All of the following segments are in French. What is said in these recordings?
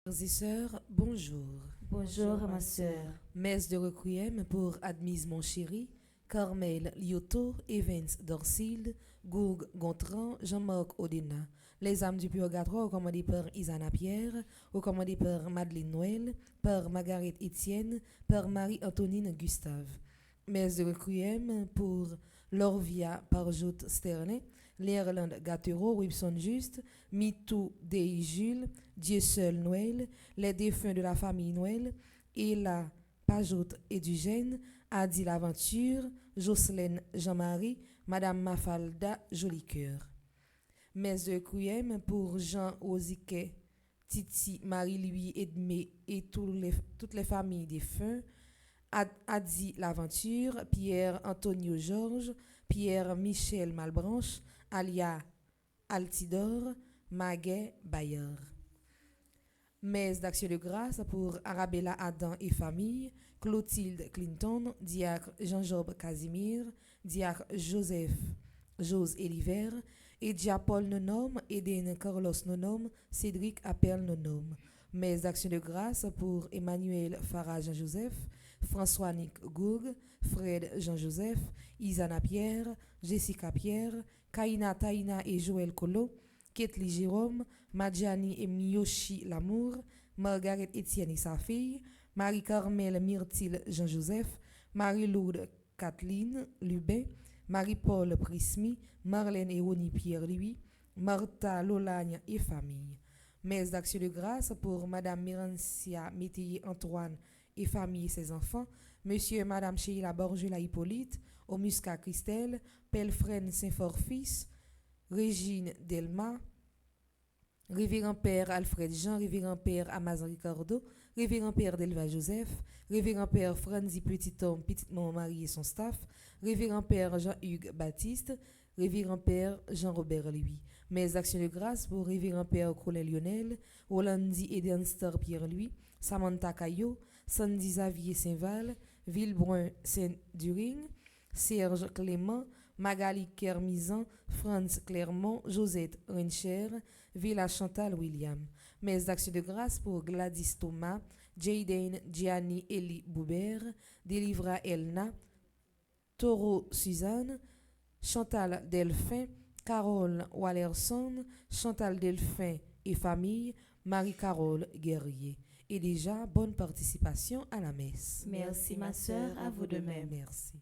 Frères et sœurs, bonjour. Bonjour ma sœur. Messe de requiem pour Admise mon chéri, Carmel Lyoto, Evans Dorsil, Gourg Gontran, Jean-Marc Odena. Les âmes du purgatoire recommandées par Isana Pierre, recommandées par Madeleine Noël, par Margaret Etienne, par Marie-Antonine Gustave. Messe de requiem pour Lorvia Parjot Sterling, L'Irlande Gattero, Wilson Juste, Mitou Dei Jules, Dieu seul Noël, les défunts de la famille Noël, Ella Pajot et Dugène, Adi Laventure, Jocelyne Jean-Marie, Madame Mafalda Jolicoeur. Messe de requiem pour Jean Oziquet, Titi, Marie-Louis Edmé et toutes les familles défunts, Adi Laventure, Pierre Antonio Georges, Pierre Michel Malbranche, Alia Altidor, Maguet Bayard. Messe d'action de grâce pour Arabella Adam et famille, Clotilde Clinton, diacre Jean-Job Casimir, diacre Joseph Jose Eliver, Edia Paul Nonom, Eden Carlos Nonom, Cédric Appel Nonom. Messe d'action de grâce pour Emmanuel Farah Jean-Joseph, François Nick Gourg, Fred Jean-Joseph, Isana Pierre, Jessica Pierre, Kaina Taina et Joël Colo, Ketli Jérôme, Madjani et Miyoshi Lamour, Margaret Etienne et sa fille, Marie-Carmel Myrtille Jean-Joseph, Marie-Lourdes Kathleen Lubin, Marie-Paul Prismi, Marlène et Ronnie Pierre-Louis, Martha Lolagne et famille. Messe d'action de grâce pour Madame Mérancia Métayer Antoine et famille et ses enfants, Monsieur et Madame Sheila Borgela Hippolyte, Omusca Christelle, Pelfren Saint-Fort-Fils, Régine Delma, Révérend Père Alfred Jean, Révérend Père Amazon Ricardo, Révérend Père Delva Joseph, Révérend Père Franzi Petit-Homme, Petite-Maman Marie et son staff, Révérend Père Jean-Hugues Baptiste, Révérend Père Jean-Robert Louis. Mes actions de grâce pour Révérend Père Colin Lionel, Rolandi Edenster Pierre-Louis, Samantha Caillot, Sandy Xavier Saint-Val, Villebrun Saint-During, Serge Clément, Magali Kermizan, Franz Clermont, Josette Rencher, Villa Chantal William. Mes actions de grâce pour Gladys Thomas, Jaden Gianni Eli Boubert, Délivra Elna, Toro Suzanne, Chantal Delphin, Carole Wallerson, Chantal Delphin et famille, Marie-Carole Guerrier. Et déjà, bonne participation à la messe. Merci ma sœur, à vous de même. Merci.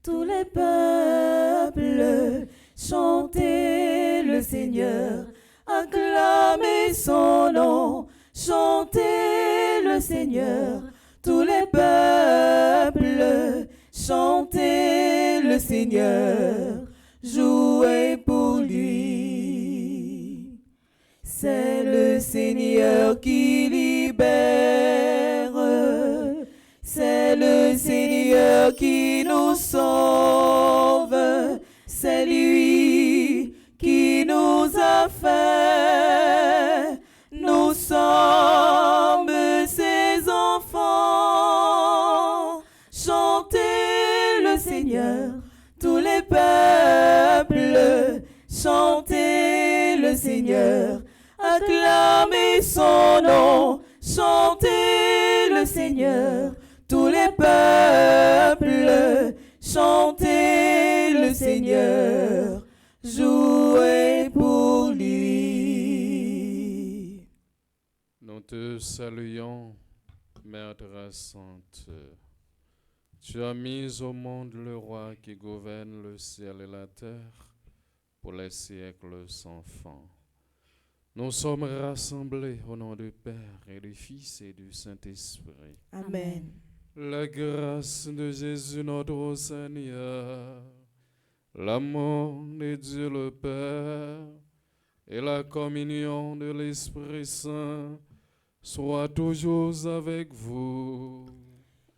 Tous les peuples, chantez le Seigneur, acclamez son nom, chantez le Seigneur. Tous les peuples, chantez le Seigneur, jouez pour lui. C'est le Seigneur qui libère, c'est le Seigneur qui nous sauve, c'est lui qui nous a fait. Nous sommes ses enfants. Chantez le Seigneur, tous les peuples. Chantez le Seigneur, acclamez son nom. Chantez le Seigneur, tous les peuples, chantez le Seigneur, jouez pour lui. Nous te saluons, Mère très sainte. Tu as mis au monde le roi qui gouverne le ciel et la terre pour les siècles sans fin. Nous sommes rassemblés au nom du Père et du Fils et du Saint-Esprit. Amen. La grâce de Jésus notre Seigneur, l'amour de Dieu le Père et la communion de l'Esprit Saint soient toujours avec vous.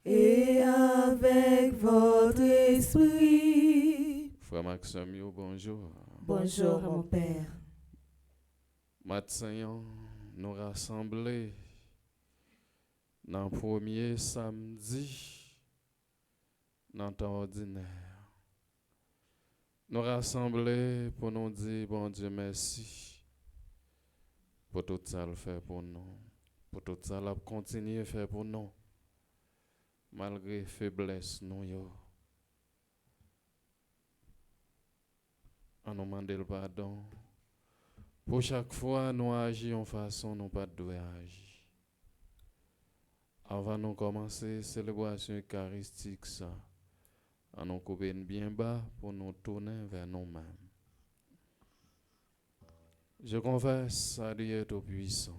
Et avec votre esprit. Frère Maxime, bonjour. Bonjour, mon Père. Maintenant, nous rassemblés dans le premier samedi, dans le temps ordinaire. Nous rassemblés pour nous dire, bon Dieu, merci pour tout ça le fait pour nous, pour tout ça le continuer à faire pour nous, malgré faiblesse nous yo. On nous demande le pardon. Pour chaque fois, nous agissons en façon nous pas de agir. Avant de commencer la célébration eucharistique, on nous coupe bien bas pour nous tourner vers nous-mêmes. Je confesse à Dieu Tout-Puissant.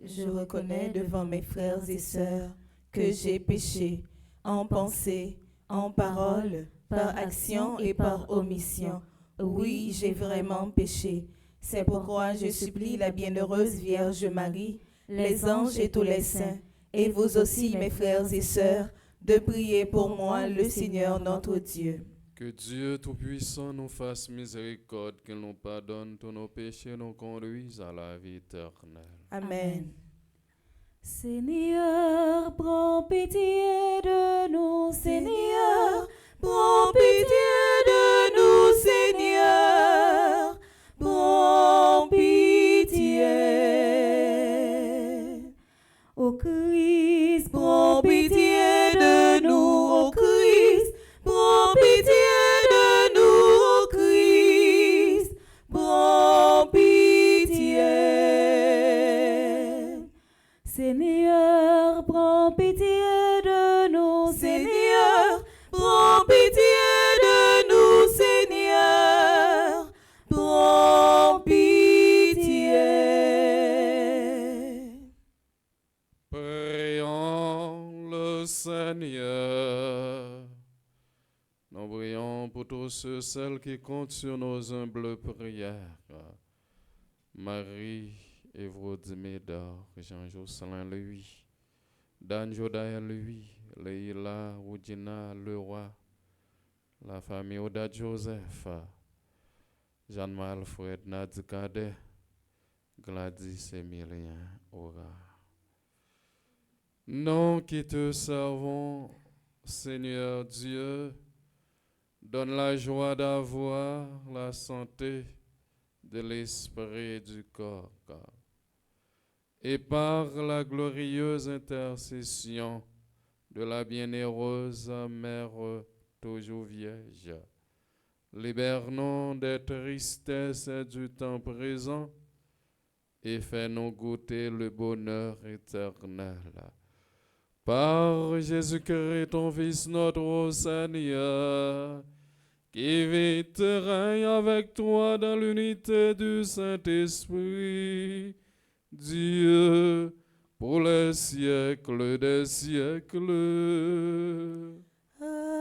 Je reconnais devant mes frères et sœurs que j'ai péché en pensée, en parole, par action et par omission. Oui, j'ai vraiment péché. C'est pourquoi je supplie la bienheureuse Vierge Marie, les anges et tous les saints, et vous aussi, mes frères et sœurs, de prier pour moi, le Seigneur notre Dieu. Que Dieu Tout-Puissant nous fasse miséricorde, qu'il nous pardonne tous nos péchés, nous conduise à la vie éternelle. Amen. Seigneur, prends pitié de nous, Seigneur, prends pitié de nous, Seigneur, prends pitié. Ô Christ, prends pitié de nous, ô Christ, prends pitié de nous, ô Christ, prends pitié. Seigneur, prends pitié de nous, Seigneur, prends pitié de nous, Seigneur, prends pitié. Prions le Seigneur. Nous prions pour tous ceux, celles qui comptent sur nos humbles prières. Marie, Évrode Médor, Jean-Jocelyn lui, Dan Jodaï lui, Leïla, Oudina, le roi, la famille Oda Joseph, Jean-Malfred, Nadi Cadet, Gladys Emilien, Aura. Nous qui te servons, Seigneur Dieu, donne la joie d'avoir la santé de l'esprit et du corps. Et par la glorieuse intercession de la bienheureuse Mère toujours Vierge, libère-nous des tristesses du temps présent et fais-nous goûter le bonheur éternel. Par Jésus-Christ, ton Fils, notre Seigneur, qui vit et règne avec toi dans l'unité du Saint-Esprit, Dieu, pour les siècles des siècles. Amen.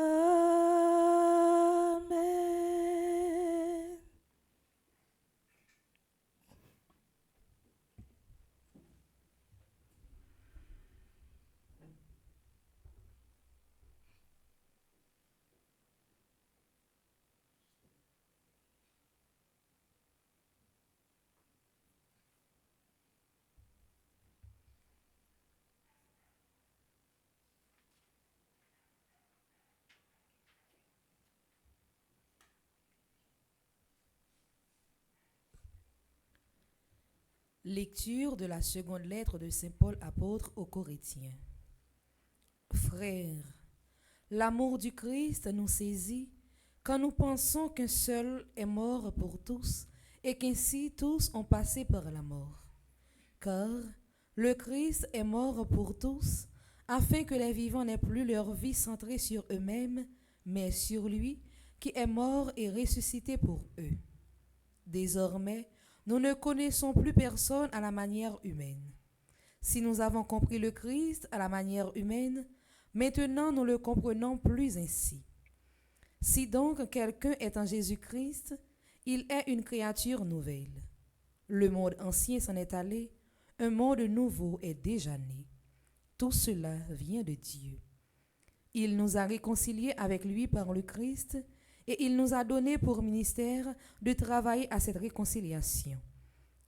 Lecture de la seconde lettre de Saint Paul apôtre aux Corinthiens. Frères, l'amour du Christ nous saisit quand nous pensons qu'un seul est mort pour tous et qu'ainsi tous ont passé par la mort. Car le Christ est mort pour tous afin que les vivants n'aient plus leur vie centrée sur eux-mêmes, mais sur lui qui est mort et ressuscité pour eux. Désormais, nous ne connaissons plus personne à la manière humaine. Si nous avons compris le Christ à la manière humaine, maintenant nous le comprenons plus ainsi. Si donc quelqu'un est en Jésus-Christ, il est une créature nouvelle. Le monde ancien s'en est allé, un monde nouveau est déjà né. Tout cela vient de Dieu. Il nous a réconciliés avec lui par le Christ et il nous a donné pour ministère de travailler à cette réconciliation.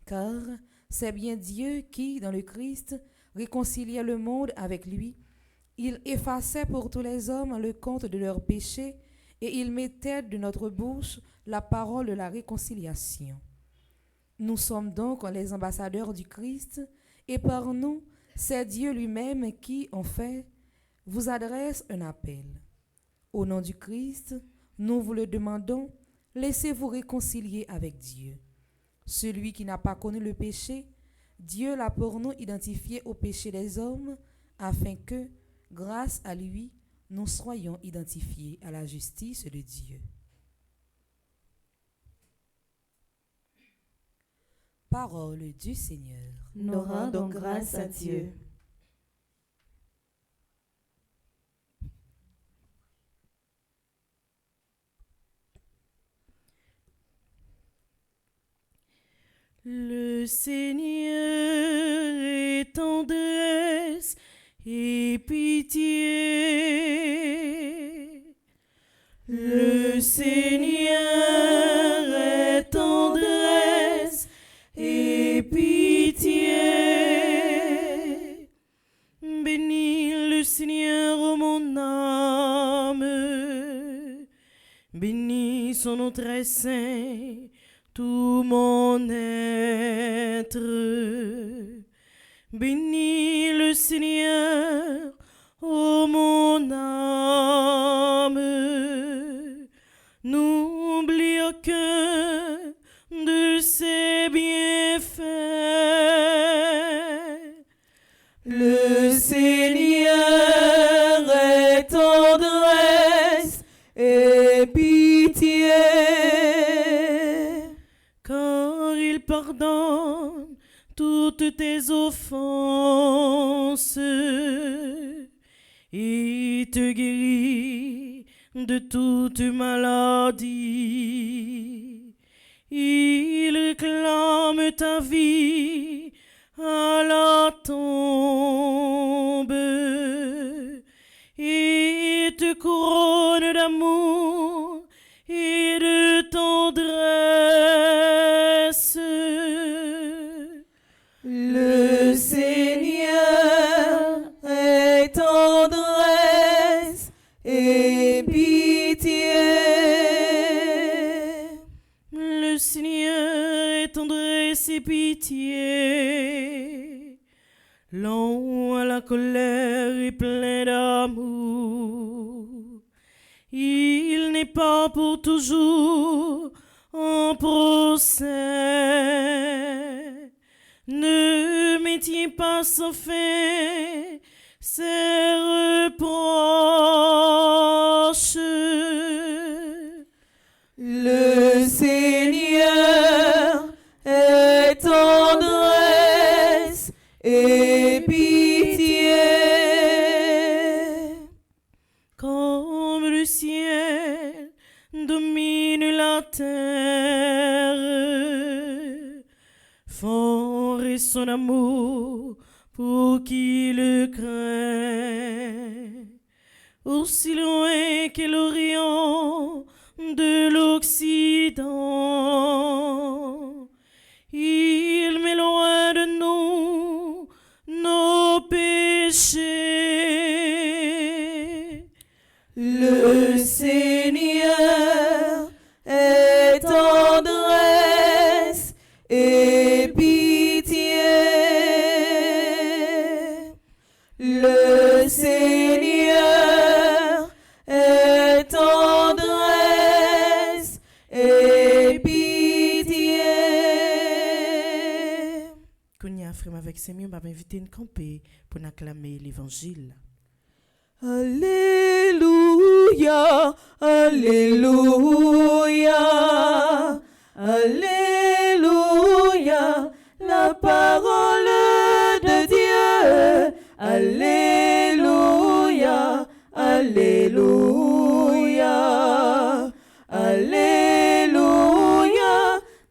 Car c'est bien Dieu qui, dans le Christ, réconciliait le monde avec lui. Il effaçait pour tous les hommes le compte de leurs péchés et il mettait de notre bouche la parole de la réconciliation. Nous sommes donc les ambassadeurs du Christ et par nous, c'est Dieu lui-même qui, en fait, vous adresse un appel. Au nom du Christ, nous vous le demandons, laissez-vous réconcilier avec Dieu. Celui qui n'a pas connu le péché, Dieu l'a pour nous identifié au péché des hommes, afin que, grâce à lui, nous soyons identifiés à la justice de Dieu. Parole du Seigneur. Nous rendons grâce à Dieu. Le Seigneur est tendresse et pitié. Le Seigneur est tendresse et pitié. Bénis le Seigneur, ô mon âme. Bénis son nom très saint, tout mon être. Bénis le Seigneur, ô mon âme. N'oublie aucun de ses bienfaits. Le Seigneur est tendresse et pitié, car il pardonne toutes tes offenses et te guérit de toute maladie. Il réclame ta vie à la tombe et te couronne d'amour et de tendresse. Le Seigneur est tendresse et pitié. Le Seigneur est tendresse et pitié. Lent à la colère et plein d'amour. Il n'est pas pour toujours en procès. Ne maintiens pas sans fin ses reproches. Le Seigneur est tendresse et pitié. Comme le ciel domine la terre, fort est son amour pour qui le craint. Aussi loin que l'Orient de l'Occident, il met loin de nous nos péchés. Le Seigneur est tendresse et pitié. Le Seigneur est tendresse et pitié. Kounia, frère, avec ses mieux, m'a invité à camper pour acclamer l'évangile. Alléluia, Alléluia, Alléluia, la parole de Dieu. Alléluia, Alléluia, Alléluia,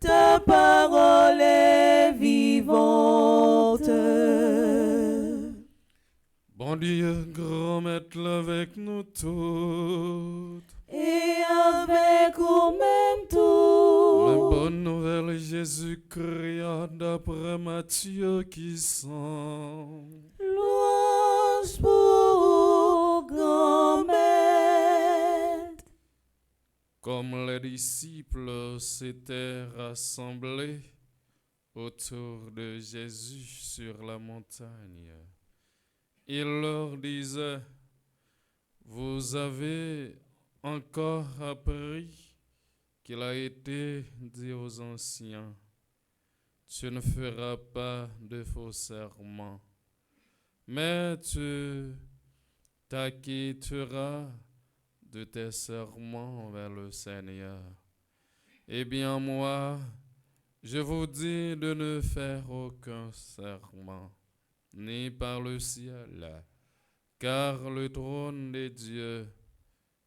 ta parole est vivante. Bon Dieu, grand maître avec nous toutes. Et avec vous-même tout. La bonne nouvelle Jésus-Christ d'après Matthieu qui sont. Louange pour grand maître. Comme les disciples s'étaient rassemblés autour de Jésus sur la montagne, il leur disait: vous avez encore appris qu'il a été dit aux anciens: tu ne feras pas de faux serments, mais tu t'acquitteras de tes serments vers le Seigneur. Eh bien moi, je vous dis de ne faire aucun serment, ni par le ciel, car le trône de Dieu,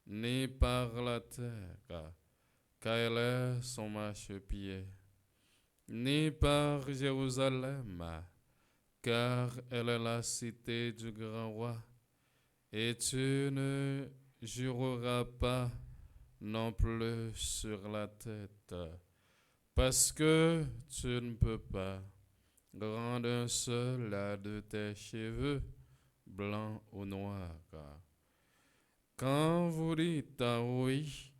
ni par la terre, car elle est son marchepied, ni par Jérusalem, car elle est la cité du grand roi. Et tu ne jureras pas non plus sur la tête, parce que tu ne peux pas rendre un seul de tes cheveux blancs ou noirs. Quand vous dites un oui,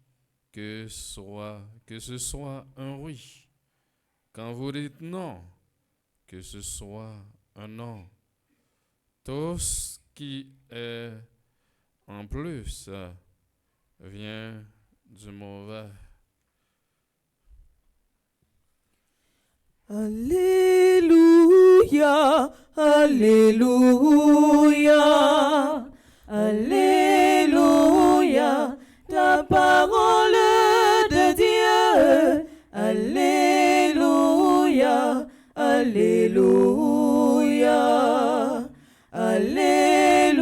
que ce soit un oui. Quand vous dites non, que ce soit un non. Tout ce qui est en plus vient du mauvais. Alléluia, Alléluia, Alléluia, ta parole de Dieu. Alléluia, Alléluia, Alléluia,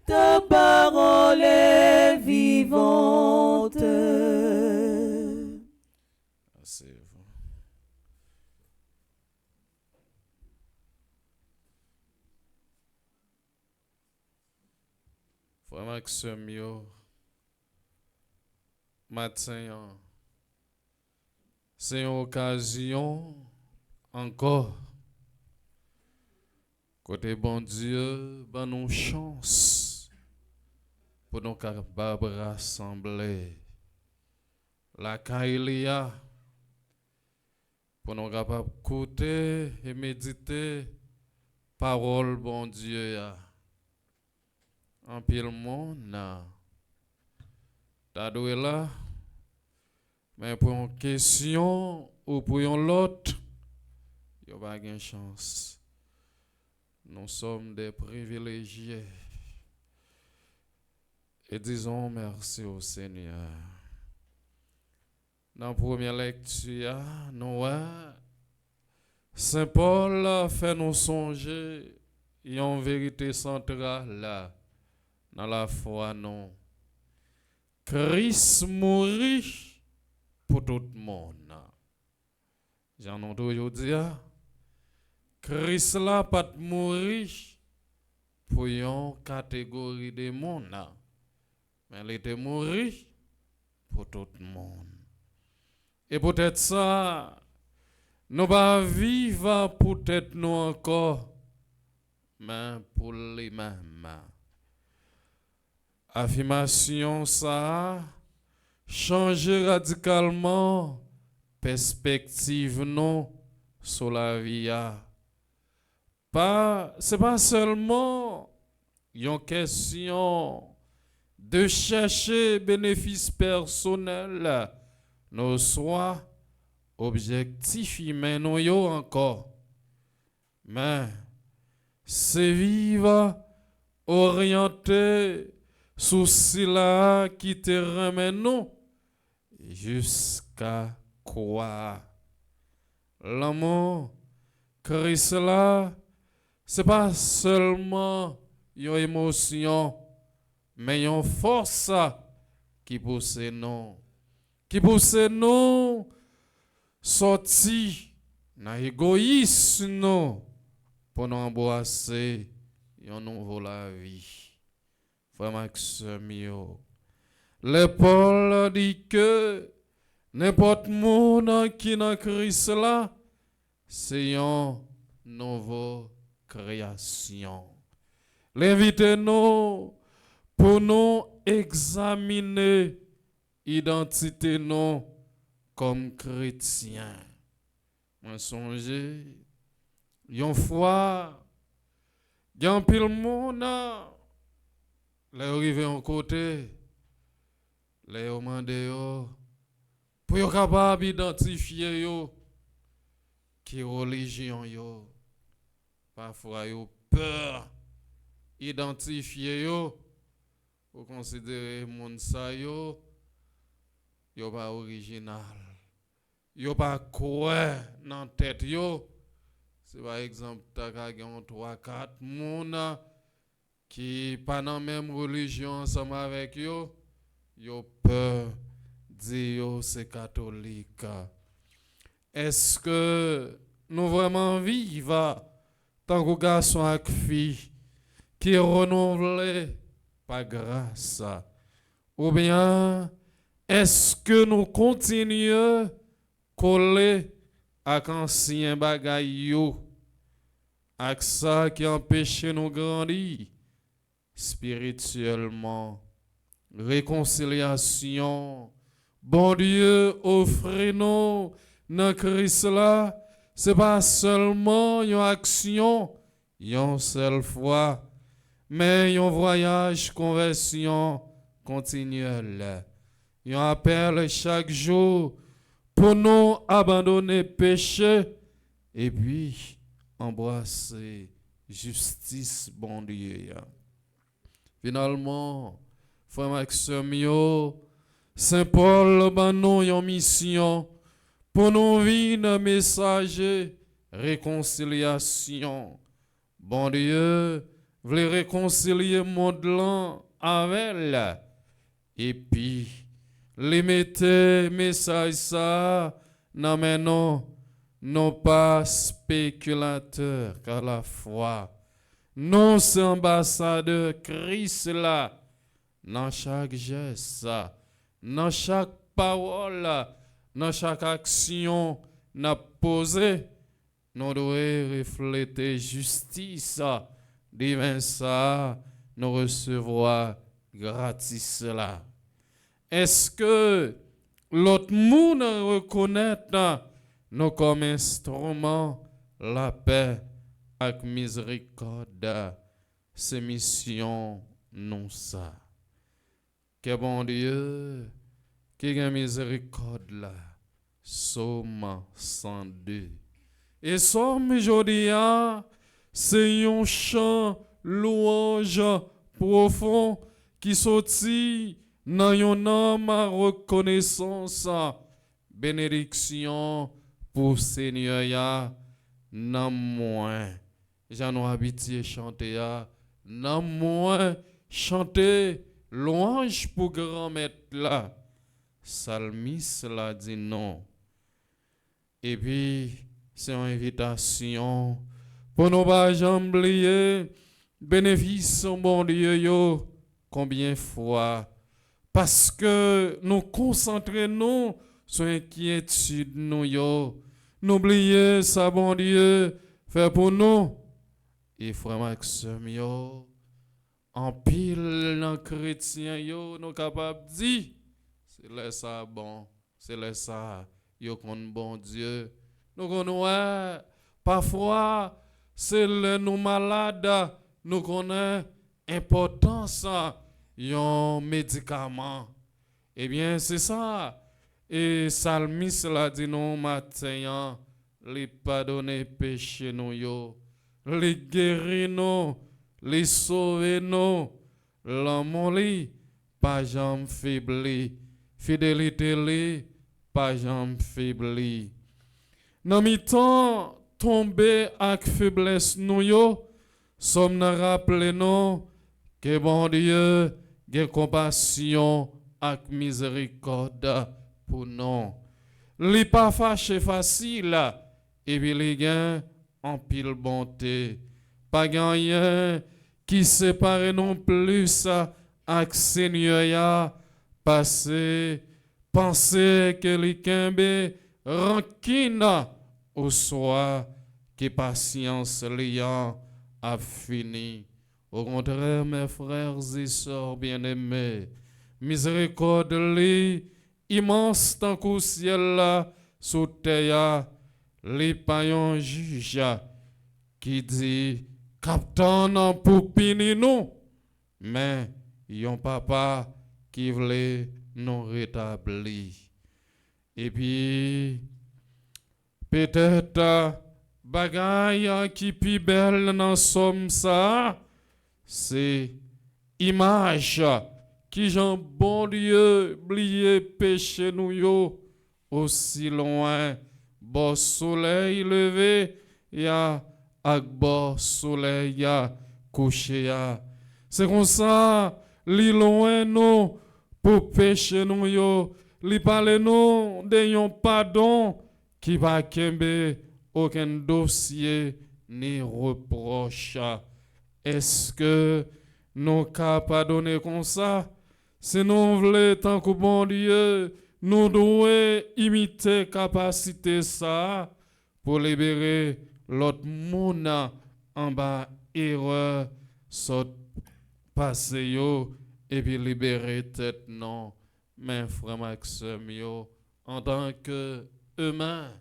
ta parole est vivante. Asseyez-vous. Frère Maxime, yo, matin, c'est une occasion encore. Côté bon Dieu, ben nous chance pour nous capables rassembler la Kailia, pour nous capables écouter et méditer parole bon Dieu ya. En pile monde t'as doué là, mais pour une question ou pour une l'autre, il n'y a pas de chance. Nous sommes des privilégiés. Et disons merci au Seigneur. Dans la première lecture, nous Saint Paul fait nous songer une vérité centrale dans la foi non. Christ mourit pour tout le monde. J'en ai toujours dit, Christ là pas mourir pour une catégorie de monde, mais il était mort pour tout le monde. Et peut-être ça, nous pas vivre peut-être nous encore, mais pour les mêmes. Affirmation ça changer radicalement perspective non sur la vie. C'est pas seulement une question de chercher bénéfice personnel, nos soit objectifs humains nous yo encore, mais c'est vivre orienté sous cela qui te remet nous jusqu'à quoi l'amour Christ là c'est pas seulement une émotion mais une force qui pousse nous sortir dans l'égoïsme pour nous embrasser une nouvelle la vie. Frère Maxime, le Paul dit que n'importe monde qui dans Christ là, c'est une nouvelle création. L'invitez-nous pour nous examiner l'identité nous comme chrétiens. Moi songe, une fois, il y a un pile monde, les arrivés en côté, les demandé pour être capable d'identifier qui religion yo. Parfois yo peur identifier pour considérer monde ça yo pas original. Yo pas quoi dans tête yo. C'est par exemple ta ka gen 3-4 monde qui pas dans même religion ensemble avec yo peur dire c'est catholique. Est-ce que nous vraiment vivons tant que garçon et fille qui est renouvelé par grâce? Ou bien est-ce que nous continuons coller à ancien bagay yo, avec ça qui empêche nous grandir spirituellement? Réconciliation, bon Dieu, offrez-nous dans Christ là, c'est pas seulement une action, une seule fois, mais un voyage conversion continuel. Un appel chaque jour pour nous abandonner péché et puis embrasser justice, bon Dieu. Finalement, frère Maxime, Saint Paul ban nous une mission pour nous vivre un message réconciliation. Bon Dieu, voulez réconcilier le monde là avec elle. Et puis, les mettez message ça, non mais non pas spéculateurs, car la foi, non c'est ambassadeur Christ là. Dans chaque geste, dans chaque parole, dans chaque action, nous posé, nous devons refléter justice, divin ça, nous recevoir gratis là. Est-ce que l'autre monde reconnaît nous comme instrument la paix avec miséricorde, c'est mission non ça. Que bon Dieu, qui a miséricorde là, Somme 102. Et Somme aujourd'hui, c'est un chant louange profond qui sortit dans yon âme à reconnaissance. Bénédiction pour Seigneur ya nan moins. J'en ai habitué chanter ya nan moins chanter louange pour grand maître là. Salmis l'a dit non. Et puis c'est une invitation pour nous pas jamais oublier bénéfice bon Dieu yo combien fois parce que nous concentrons sur inquiétude nous yo n'oubliez ça bon Dieu fait pour nous et frère Maxime yo en pile dans chrétien yo nous capable dire c'est là ça bon c'est là ça yo kon bon Dieu nous connaissons parfois c'est le nous malades nous connaissons importance yon médicament. Eh bien, c'est ça. Et Salmis l'a dit non matin, les pardonner péché nous yo, les guérir nous, les sauver nous, l'amour li, pas jamais faibli, fidélité li, pas jamais faibli. Dans mi-temps, tomber avec faiblesse nous yo, sommes rappelés nous que bon Dieu a compassion et miséricorde pour nous. Li pas fâché facile et puis li gain en pile bonté. Pas rien qui sépare non plus avec Seigneur ya passé penser que li kembe rancune au soir que patience liant a fini. Au contraire, mes frères et sœurs bien-aimés, miséricorde li immense tant qu'au ciel là, sous terre, li payon juge qui dit captain pour punir nous, mais yon papa qui voulait nous rétablir. Et puis peut-être bagaille qui pi belle dans somme ça, c'est image qui Jean bon Dieu oublié péché nous yo aussi loin bon soleil levé ya ak bon soleil ya couché ya. C'est comme ça li loin nous pour péché nous yo, li parle nous de yon pardon qui va kembe aucun dossier ni reproche. Est-ce que nous capables pardonner comme ça? Si nous voulons, tant que bon Dieu, nous devons imiter capacité ça pour libérer l'autre monde en bas erreur, saute passer yo et puis libérer tête non. Mais frère Maxime yo, en tant que humain,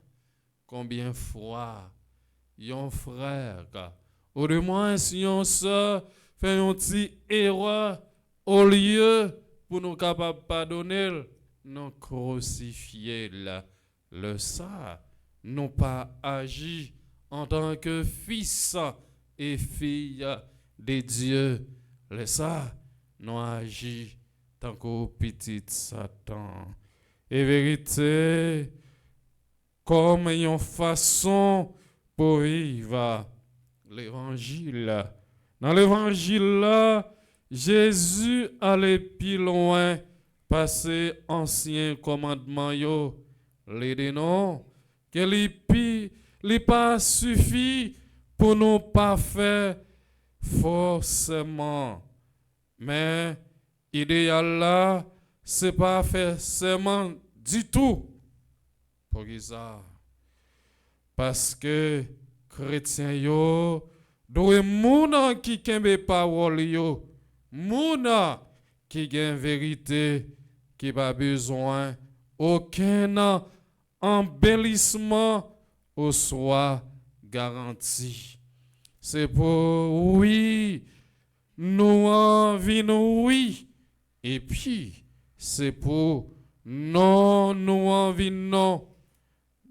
combien fois yon frère ou de moins si on se fait une petite erreur au lieu pour nous capables de pardonner, nous crucifier le ça, nous pas agi en tant que fils et fille de Dieu. Le ça, nous agi tant que petit Satan. Et vérité, comme une façon pour vivre l'évangile. Dans l'évangile là, Jésus allait plus loin, passer ancien commandement yo, les dénoms, que li pas suffit pour nous pas faire forcément. Mais idéal là, c'est pas forcément du tout. Pour ça, parce que chrétien yo doit moun qui kembe parole yo, moun qui gen vérité, qui pas besoin aucun embellissement ou soit garanti. C'est pour oui, nous envie nous oui, et puis c'est pour non nous envie non.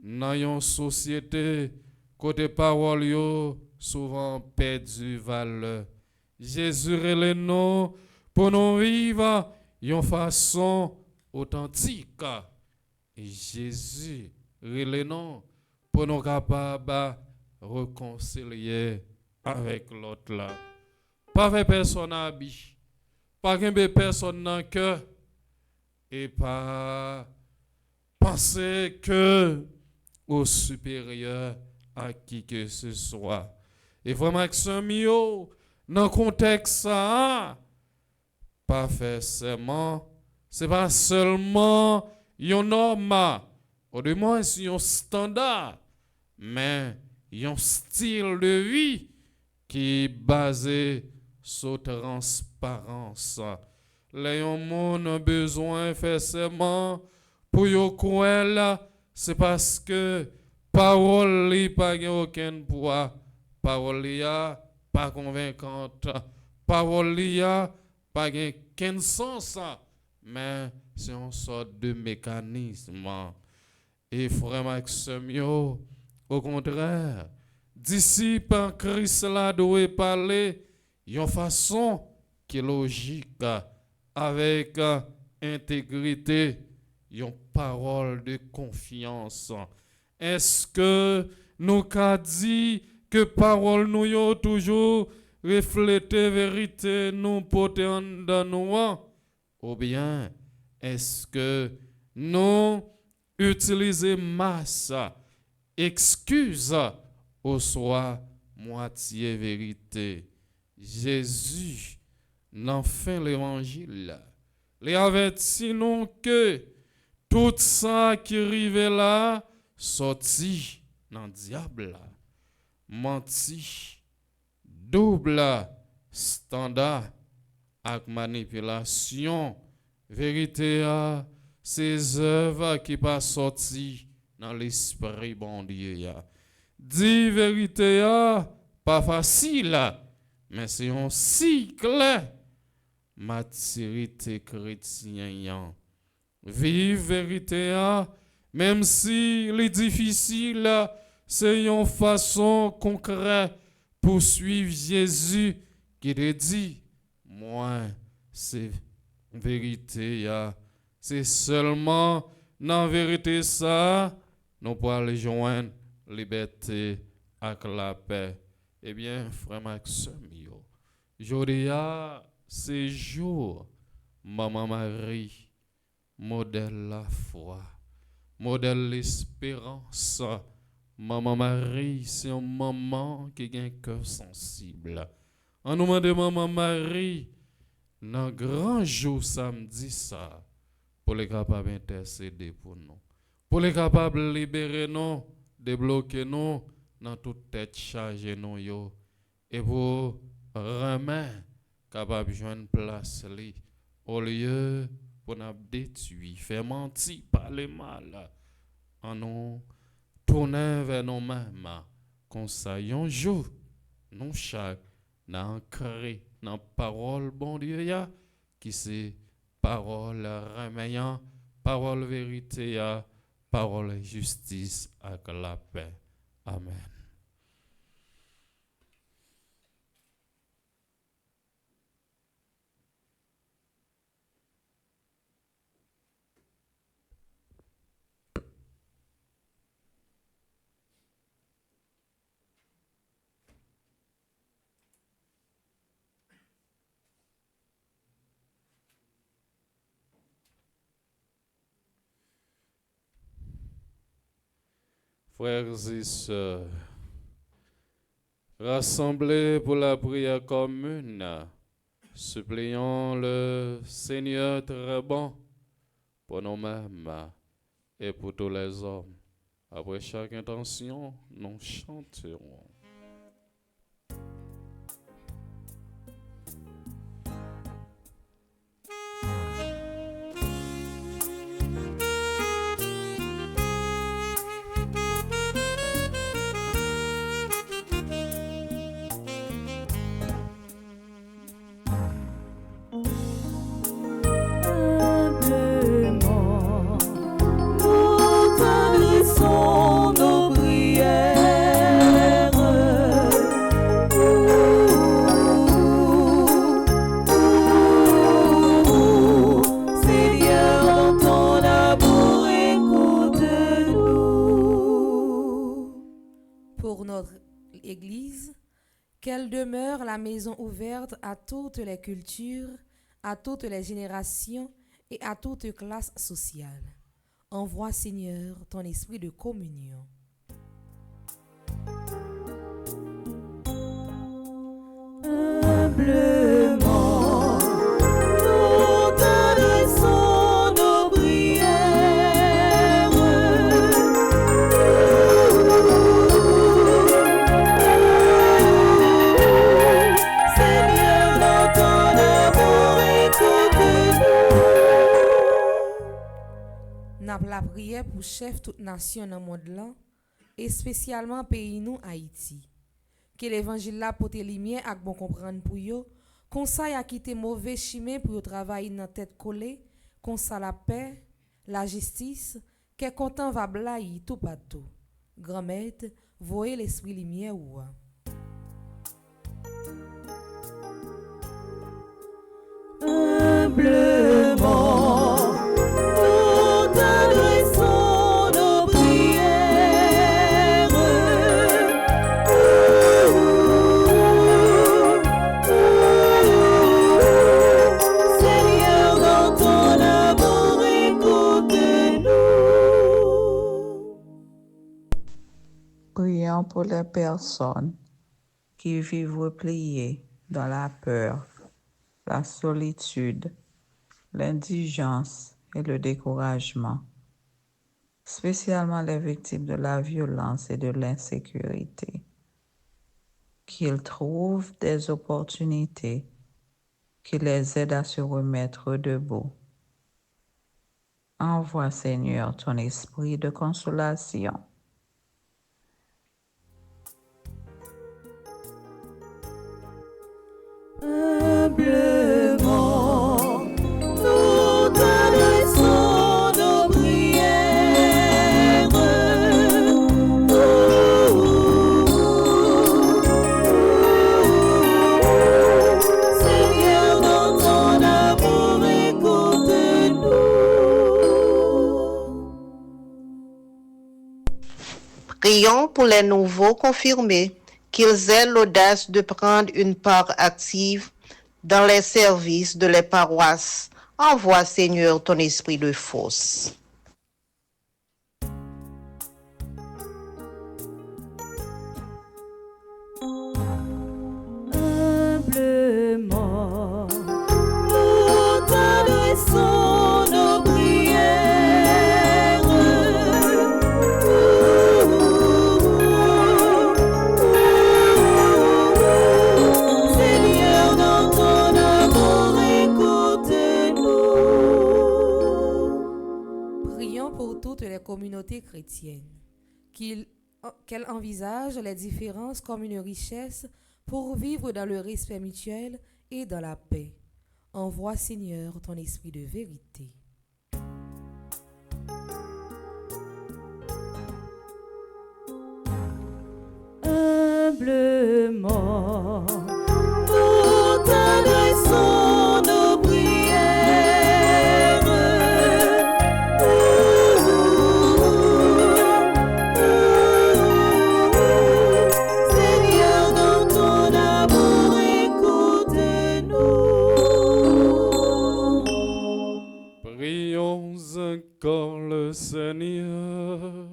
Dans une société côté parole yo souvent perdu valeur. Jésus est nous pour nous vivre d'une façon authentique. Et Jésus est nous pour nous capables de réconcilier avec l'autre là. Pas avec personne habit, pas avec personne dans le cœur et pas penser que au supérieur à qui que ce soit. Et vraiment que ce mieux, dans le contexte ça, pas forcément, c'est pas seulement une norme, ou du moins c'est un standard, mais un style de vie qui est basé sur transparence. Les gens ont besoin forcément pour y croire, c'est parce que parole n'est pas aucun poids, parole n'est pas convaincante, parole n'est pas aucun sens, mais c'est une sorte de mécanisme. Et frère Maximio, au contraire, disciple en Christ là doit parler d'une façon qui est logique, avec intégrité, une parole de confiance. Est-ce que nous avons dit que parole nous a toujours reflété vérité nous porter dans nous? Ou bien est-ce que nous utilisons masse, excuse au soit moitié vérité? Jésus, dans fin l'évangile, les avertit nous que tout ça qui arrive là, sorti dans le diable, menti, double standard, avec manipulation, vérité, ces œuvres qui pas sorti dans l'esprit bon Dieu. Dit vérité, pas facile, mais c'est un cycle. Maturité chrétienne. Vive vérité, même si les difficile, c'est une façon concrète pour suivre Jésus qui te dit, moi, c'est vérité, c'est seulement dans la vérité ça, nous pouvons joindre liberté avec la paix. Eh bien, frère Maxime, aujourd'hui, c'est jour, Maman Marie, modèle la foi, modèle l'espérance. Maman Marie, c'est un maman qui a un cœur sensible. On nous demande Maman Marie, dans grand jour samedi ça, pour les capables d'intercéder pour nous, pour les capables de libérer nous, débloquer nous dans toute tête chargée nous yo, et pour remettre capable de joindre place li, au lieu pour nous détruire, faire mentir, parler mal, en nous tourner vers nous-mêmes, comme ça, un jour, nous chaque, nous ancré dans la parole, bon Dieu, qui c'est parole remédiant, parole vérité, parole justice avec la paix. Amen. Frères et sœurs, rassemblés pour la prière commune, supplions le Seigneur très bon pour nous-mêmes et pour tous les hommes. Après chaque intention, nous chanterons. Nous t'adressons nos prières. pour notre Église, qu'elle demeure la maison ouverte à toutes les cultures, à toutes les générations et à toute classe sociale. Envoie, Seigneur, ton esprit de communion. Humblement, nous t'adressons nos prières. Seigneur, dans ton amour, écoute-nous. N'a la prière pour chef toute nation dans le monde là, et spécialement pays nous Haïti. Que l'évangile là pour te lumière ak bon comprendre pour yo, kon sa y a quitté mauvais chemin pour yo travailler dans tête collée, kon sa la paix, la justice, que content va blaye tout partout. Grand maître, voyez l'esprit lumière ou. Humblement, nous t'adressons nos prières. Seigneur, dans ton amour, écoute-nous. Prions pour les personnes qui vivent repliées dans la peur, la solitude, l'indigence et le découragement, spécialement les victimes de la violence et de l'insécurité. Qu'ils trouvent des opportunités qui les aident à se remettre debout. Envoie, Seigneur, ton esprit de consolation. Humblement, nous t'adressons nos prières. Seigneur, dans ton amour, écoute-nous. Prions pour les nouveaux confirmés, qu'ils aient l'audace de prendre une part active dans les services de les paroisses. Envoie, Seigneur, ton esprit de force. Humblement, nous t'adressons nos prières. Seigneur, dans ton amour, écoute-nous. Prions pour toutes les communautés chrétiennes, qu'elles envisagent les différences comme une richesse pour vivre dans le respect mutuel et dans la paix. Envoie, Seigneur, ton esprit de vérité. Humblement, nous t'adressons nos prières. Seigneur, dans ton amour, écoute-nous. Prions encore le Seigneur.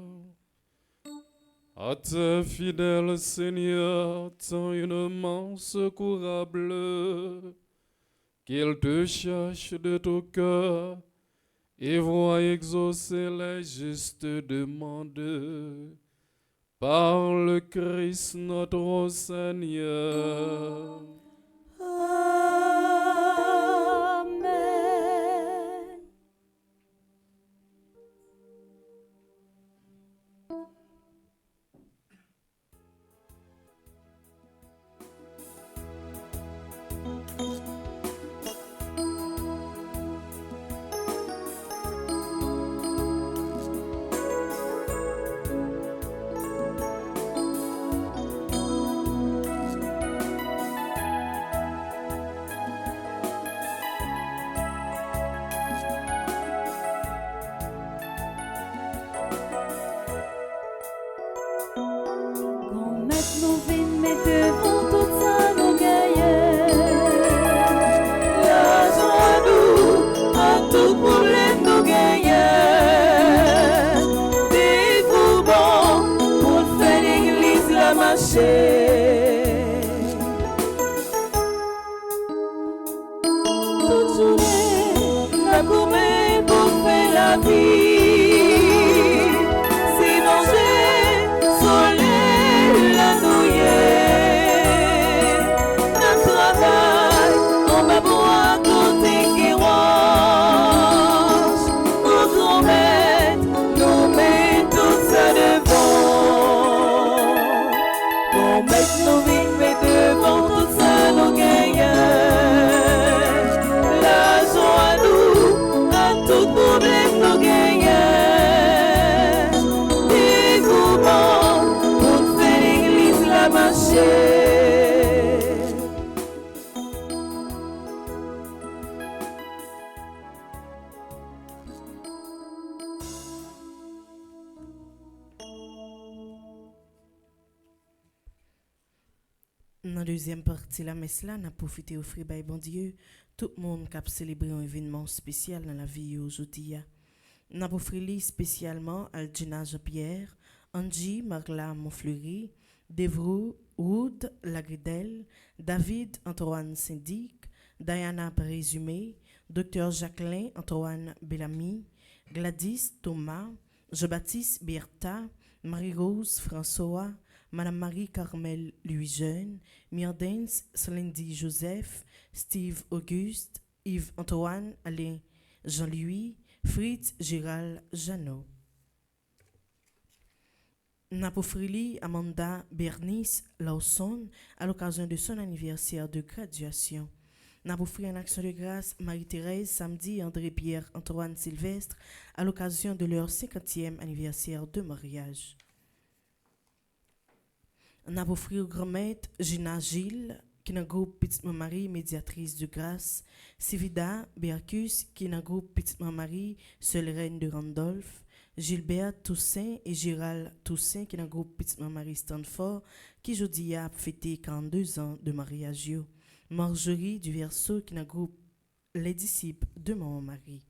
À tes fidèles, Seigneur, tends une main secourable, qu'ils te cherchent de tout cœur et voient exaucer les justes demandes. Par le Christ notre Seigneur. Amen. marcher. Toute journée, la gourmet pour faire la vie. Si manger, soleil, la nouiller. Un travail, on va boire côté qui roche. Nos grand-mères nous met tout ça devant. On met nos vies devant tout ça nos gagnants. La joie nous, à tout problème nos gagnants. Dévouement, pour faire l'église la marcher. Dans la deuxième partie de la messe, là, on a profité offrir par bon Dieu tout le monde qui a célébré un événement spécial dans la vie aujourd'hui. On a offert spécialement Aldina Jean-Pierre, Angie Marla Montfleury, Devrou Wood Lagridel, David Antoine Syndic, Diana Présumé, Dr Jacqueline Antoine Bellamy, Gladys Thomas, Jean-Baptiste Bertha, Marie-Rose François, Madame Marie-Carmel Louis-Jeune, Myrdens Slendy Joseph, Steve Auguste, Yves-Antoine Alain Jean-Louis, Fritz Gérald Jeannot. Napofrili Amanda Bernice Lawson à l'occasion de son anniversaire de graduation. Napofri en action de grâce Marie-Thérèse samedi André-Pierre Antoine Sylvestre à l'occasion de leur 50e anniversaire de mariage. On a offert au grand-mère Gina Gilles, qui est dans le groupe Petite Marie, médiatrice de grâce, Sivida Bercus, qui est dans le groupe Petite Marie, seule reine de Randolph, Gilbert Toussaint et Gérald Toussaint, qui est dans le groupe Petite Marie Stanford, qui aujourd'hui a fêté 42 ans de mariage. Marjorie du Verseau, qui est dans le groupe Les disciples de Maman Marie.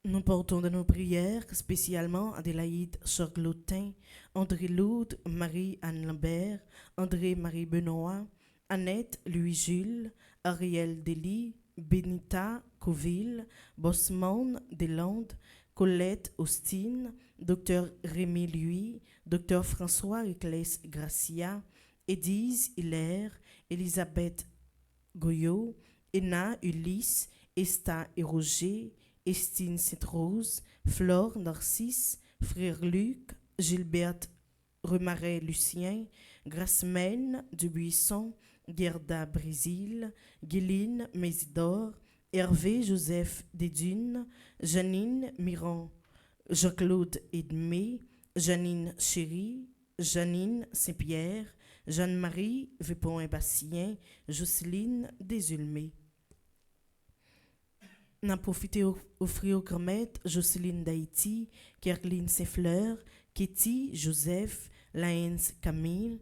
Nous portons dans nos prières spécialement Adélaïde Charlotin, André Lourdes, Marie-Anne Lambert, André-Marie Benoît, Annette Louis-Jules, Ariel Dely, Benita Coville, Bosman Deslandes, Colette Austin, Dr Rémi Louis, Dr François Reclès Gracia, Édise Hilaire, Elisabeth Goyot, Ena Ulysse, Esta et Roger, Estine Sainte-Rose, Flore Narcisse, Frère Luc, Gilberte Remaret Lucien, Gracemène Dubuisson, Gerda Brésil, Guéline Mésidor, Hervé Joseph Desdunes, Janine Miron, Jean-Claude Edmé, Janine Chéry, Janine Saint-Pierre, Jeanne-Marie Vépon-Bastien, Jocelyne Desulmé. On a profité offrir aux grand-mères Jocelyne d'Haïti, Kerline Saint-Fleur, Ketty Joseph, Laens Camille,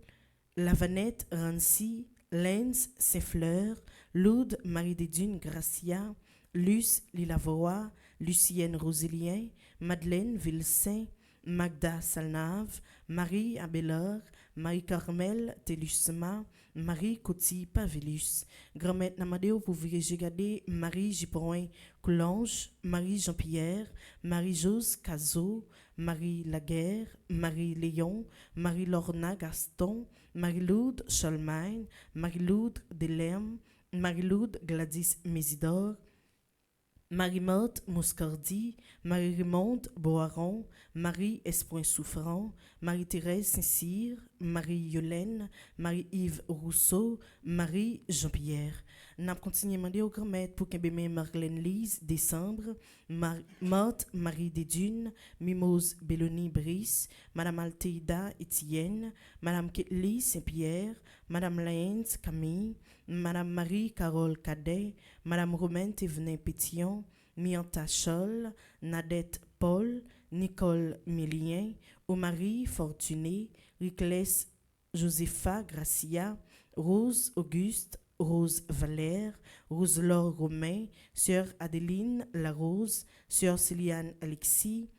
Lavanette Rancy, Lens Saint-Fleur, Lourdes Marie-des-Dunes Gracia, Luce Lilavoie, Lucienne Rosilien, Madeleine Vilsaint, Magda Salnave, Marie Abelard, Marie-Carmel Telusma, Marie Coty Pavelus, grand-mère Namadeo pour regarder Marie Gipoin Coulange, Marie Jean-Pierre, Marie-Jose Cazot, Marie Laguerre, Marie Léon, Marie Lorna Gaston, Marie-Lourdes Cholmain, Marie-Lourdes Delerme, Marie-Lourdes Gladys Mésidor, Marie-Marthe Moscardi, Marie-Raymonde Boiron, Marie-Espoin Souffrant, Marie-Thérèse Saint-Cyr, Marie-Yolaine, Marie-Yves Rousseau, Marie-Jean-Pierre. N'a continué à demander aux grand-mères pour qu'elle Marlène Lise, décembre, Marthe Marie des Dunes, Mimose Belloni Brice, Madame Alteida Étienne, Madame Ketli Saint-Pierre, Madame Laens Camille, Madame Marie-Carole Cadet, Madame Romaine Thévenin Pétillon, Mianta Scholl, Nadette Paul, Nicole Mélien, Marie Fortuné, Riclès Josepha Gracia, Rose Auguste, Rose Valère, Rose-Laure Romain, Sœur Adéline Larose, Sœur Céliane Alexis,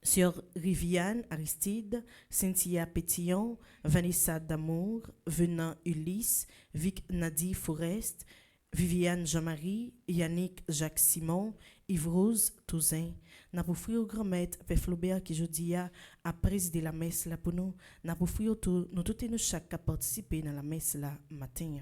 Sœur Riviane Aristide, Cynthia Pétillon, Vanessa Damour, Venant Ulysse, Vic Nadi Forest, Viviane Jean-Marie, Yannick Jacques Simon, Yves-Rose Touzin. N'a pour frère grand-maître Père Flaubert qui jeudi a présidé la messe là pour nous. N'a pour frère nous tous et nous chaque a participé dans la messe là matin.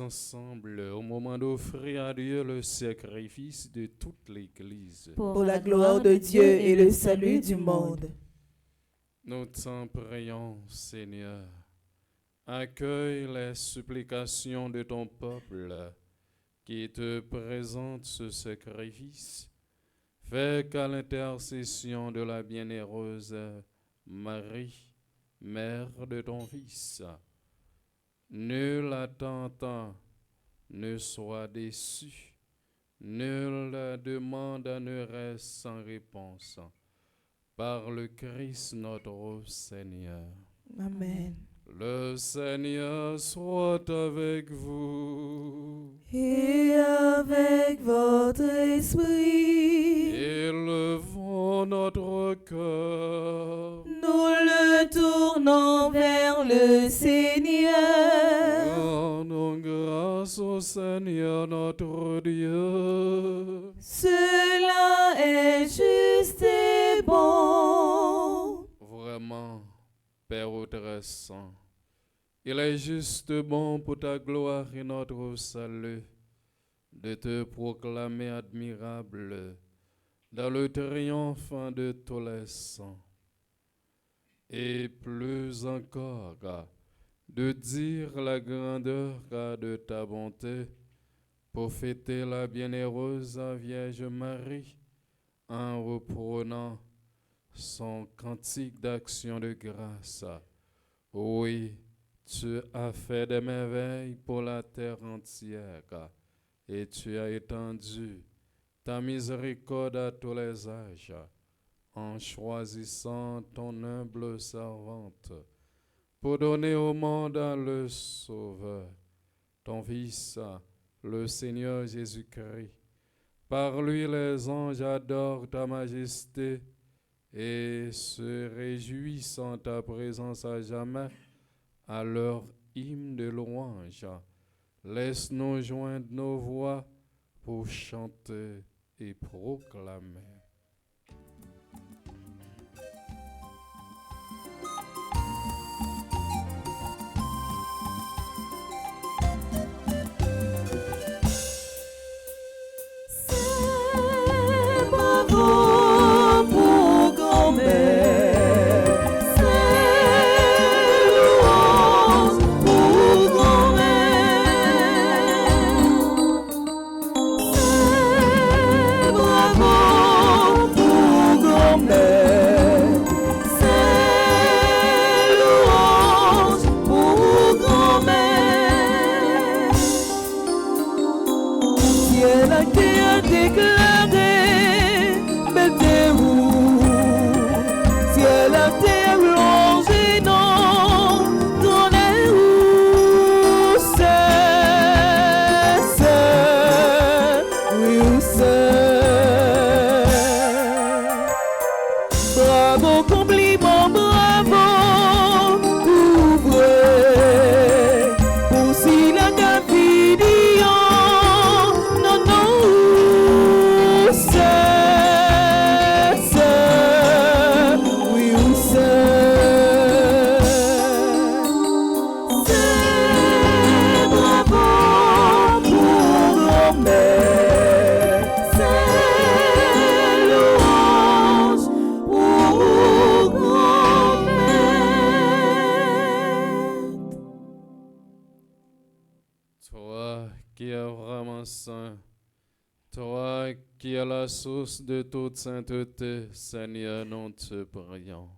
Ensemble au moment d'offrir à Dieu le sacrifice de toute l'Église. Pour la gloire de Dieu et le salut du monde. Nous t'en prions, Seigneur. Accueille les supplications de ton peuple qui te présente ce sacrifice. Fais qu'à l'intercession de la bienheureuse Marie, mère de ton Fils, nul attendant ne soit déçu, nulle demande ne reste sans réponse. Par le Christ notre Seigneur. Amen. Le Seigneur soit avec vous. Et avec votre esprit, Élevons notre cœur. nous le tournons vers le Seigneur. Rendons grâce au Seigneur notre Dieu. Cela est juste et bon. Vraiment, Père très saint, il est juste bon pour ta gloire et notre salut de te proclamer admirable dans le triomphe de tous les saints. Et plus encore, de dire la grandeur de ta bonté pour fêter la bienheureuse Vierge Marie en reprenant son cantique d'action de grâce. Oui, tu as fait des merveilles pour la terre entière et tu as étendu ta miséricorde à tous les âges en choisissant ton humble servante pour donner au monde le Sauveur, ton Fils, le Seigneur Jésus-Christ. Par lui les anges adorent ta majesté et se réjouissent en ta présence à jamais à leur hymne de louange. Laisse-nous joindre nos voix pour chanter et proclamer. ciel a terre déclaré, mettez-vous, ciel a terre longé, non, donnez-vous, c'est, oui, où c'est, bravo, compliment, bravo, ouvrez, pour si la gavidion, non, non, c'est, oui, où c'est, bravo pour grand-mère, c'est louange pour grand-mère. Toi qui es vraiment saint, toi qui es la source de toute sainteté, Seigneur, nous te prions.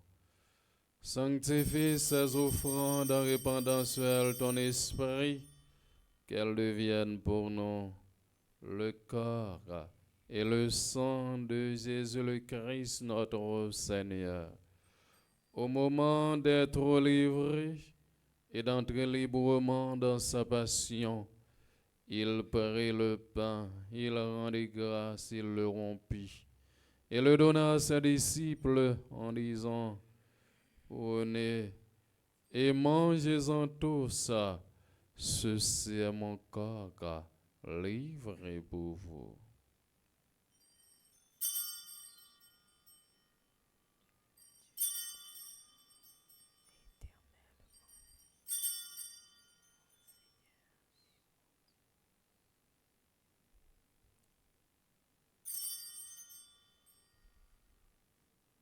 Sanctifie ces offrandes en répandant sur elles ton esprit, qu'elles deviennent pour nous le corps et le sang de Jésus le Christ, notre Seigneur. Au moment d'être livré et d'entrer librement dans sa passion, il prit le pain, il rendit grâce, il le rompit et le donna à ses disciples en disant, prenez et mangez-en tous, ceci est mon corps livré pour vous.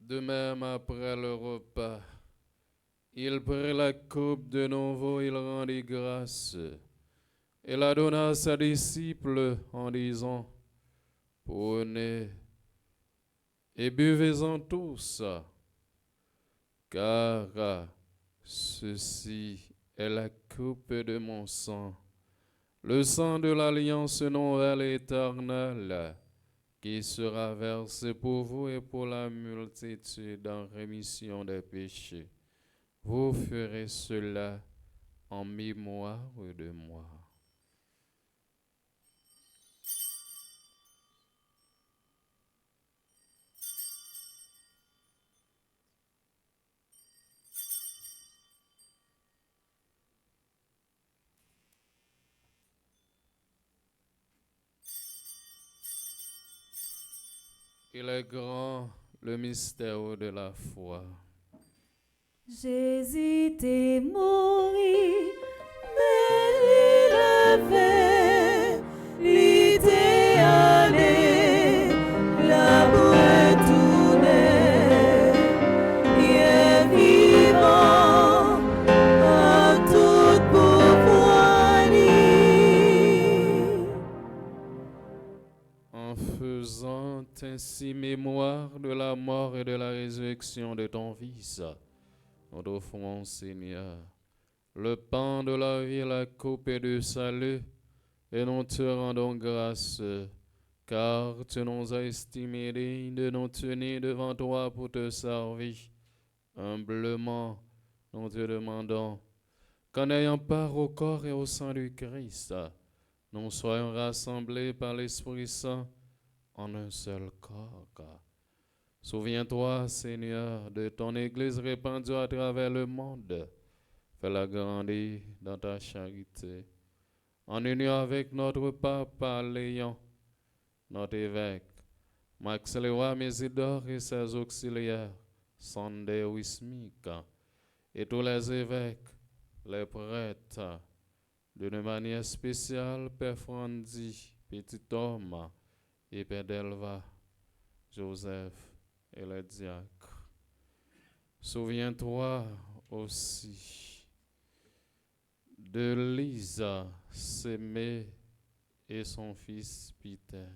De même, après le repas, il prit la coupe de nouveau, il rendit grâce et la donna à ses disciples en disant, prenez et buvez-en tous, car ceci est la coupe de mon sang, le sang de l'alliance nouvelle et éternelle, qui sera versé pour vous et pour la multitude en rémission des péchés. Vous ferez cela en mémoire de moi. Il est grand le mystère de la foi. Jésus t'est mort, mais il avait, il était allé, la retourner, il est vivant, à tout pouvoir. En faisant ainsi mémoire de la mort et de la résurrection de ton Fils, nous t'offrons, Seigneur, le pain de la vie et la coupe de salut, et nous te rendons grâce, car tu nous as estimés dignes de nous tenir devant toi pour te servir. Humblement, nous te demandons qu'en ayant part au corps et au sang du Christ, nous soyons rassemblés par l'Esprit Saint en un seul corps. Souviens-toi, Seigneur, de ton Église répandue à travers le monde. Fais-la grandir dans ta charité. En union avec notre Papa Léon, notre évêque, Max Leroy Mésidor et ses auxiliaires, Sandé Wismika, et tous les évêques, les prêtres, d'une manière spéciale, Père Frandy, Petit Thomas et Père Delva, Joseph et les diacres. Souviens-toi aussi de Lisa, Sémé et son fils Peter.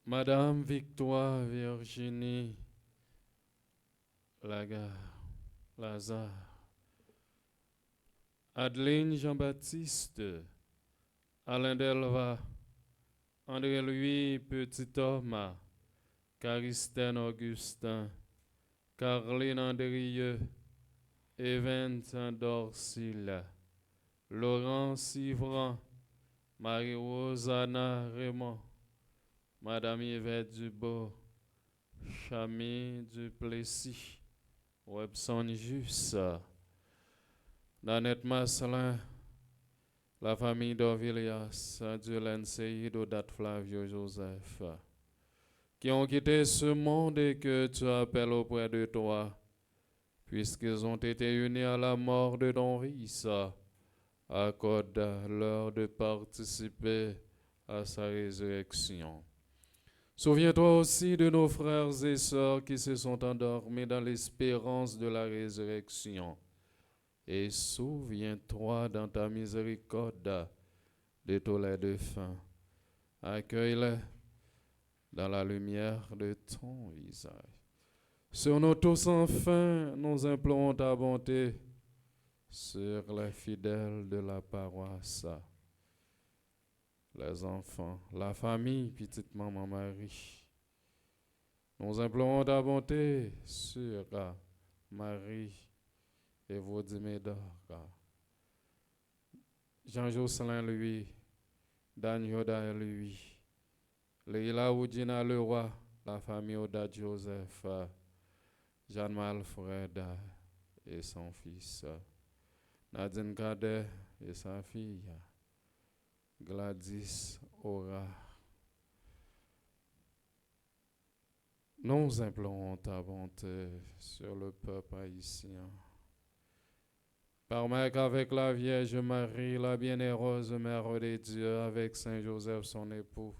Madame Victoire Virginie Lazare, Adeline Jean-Baptiste, Alain Delva, André-Louis Petit Thomas, Caristène Augustin, Caroline Andrieux, Evans Dorsil, Laurent Sivran, Marie-Rosanna Raymond, Madame Yvette Dubois, Chami Duplessis, Webson Jus, Nanette Masselin, la famille d'Orvilias, Adulène Seyid, Odate Flavio Joseph, qui ont quitté ce monde et que tu appelles auprès de toi, puisqu'ils ont été unis à la mort de ton Fils, accorde-leur de participer à sa résurrection. Souviens-toi aussi de nos frères et sœurs qui se sont endormis dans l'espérance de la résurrection. Et souviens-toi dans ta miséricorde de tous les défunts. Accueille-les dans la lumière de ton visage. Sur nous tous enfin, nous implorons ta bonté sur les fidèles de la paroisse, les enfants, la famille, petite maman Marie. Nous implorons ta bonté sur Marie et Vaudimedor, Jean-Jocelyn lui, Danyoda lui, Leila Oudina Leroy, la famille Oda Joseph, Jeanne Alfred et son fils, Nadine Cadet et sa fille, Gladys Aura. Nous implorons ta bonté sur le peuple haïtien. Permets qu'avec la Vierge Marie, la bienheureuse Mère de Dieu, avec Saint Joseph son époux,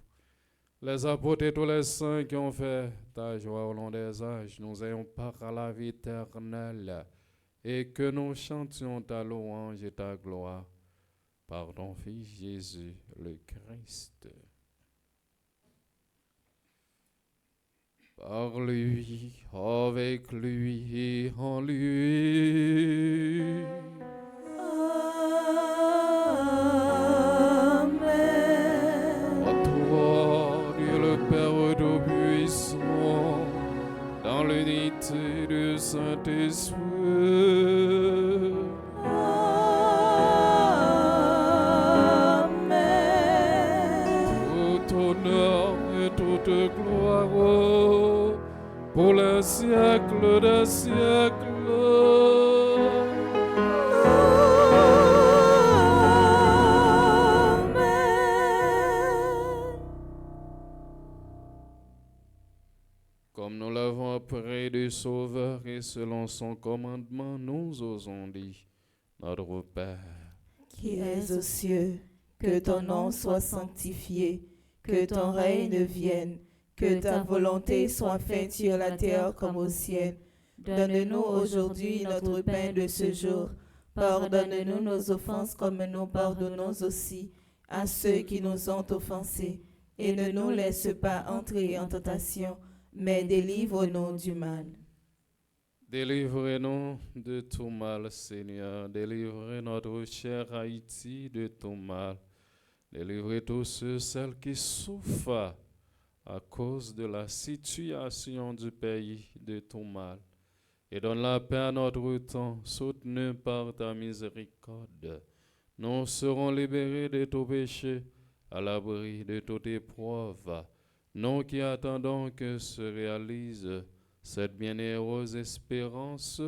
les apôtres et tous les saints qui ont fait ta joie au long des âges, nous ayons part à la vie éternelle et que nous chantions ta louange et ta gloire par ton Fils Jésus le Christ. Par lui, avec lui et en lui. Amen. À toi, Dieu le Père Tout-Puissant, dans l'unité du Saint-Esprit. Amen. Tout honneur et toute gloire pour les siècles des siècles. Comme nous l'avons appris du Sauveur et selon son commandement, nous osons dire, notre Père, Qui es aux cieux, que ton nom soit sanctifié, que ton règne vienne, que ta volonté soit faite sur la terre comme au ciel. Donne-nous aujourd'hui notre pain de ce jour. Pardonne-nous nos offenses comme nous pardonnons aussi à ceux qui nous ont offensés. Et ne nous laisse pas entrer en tentation, mais délivre-nous du mal. délivrez-nous de tout mal, Seigneur. Délivrez notre cher Haïti de tout mal. Délivrez tous ceux, celles qui souffrent à cause de la situation du pays de tout mal. Et donne la paix à notre temps, soutenu par ta miséricorde. Nous serons libérés de tout péché, à l'abri de toute épreuve. Nous qui attendons que se réalise cette bienheureuse espérance,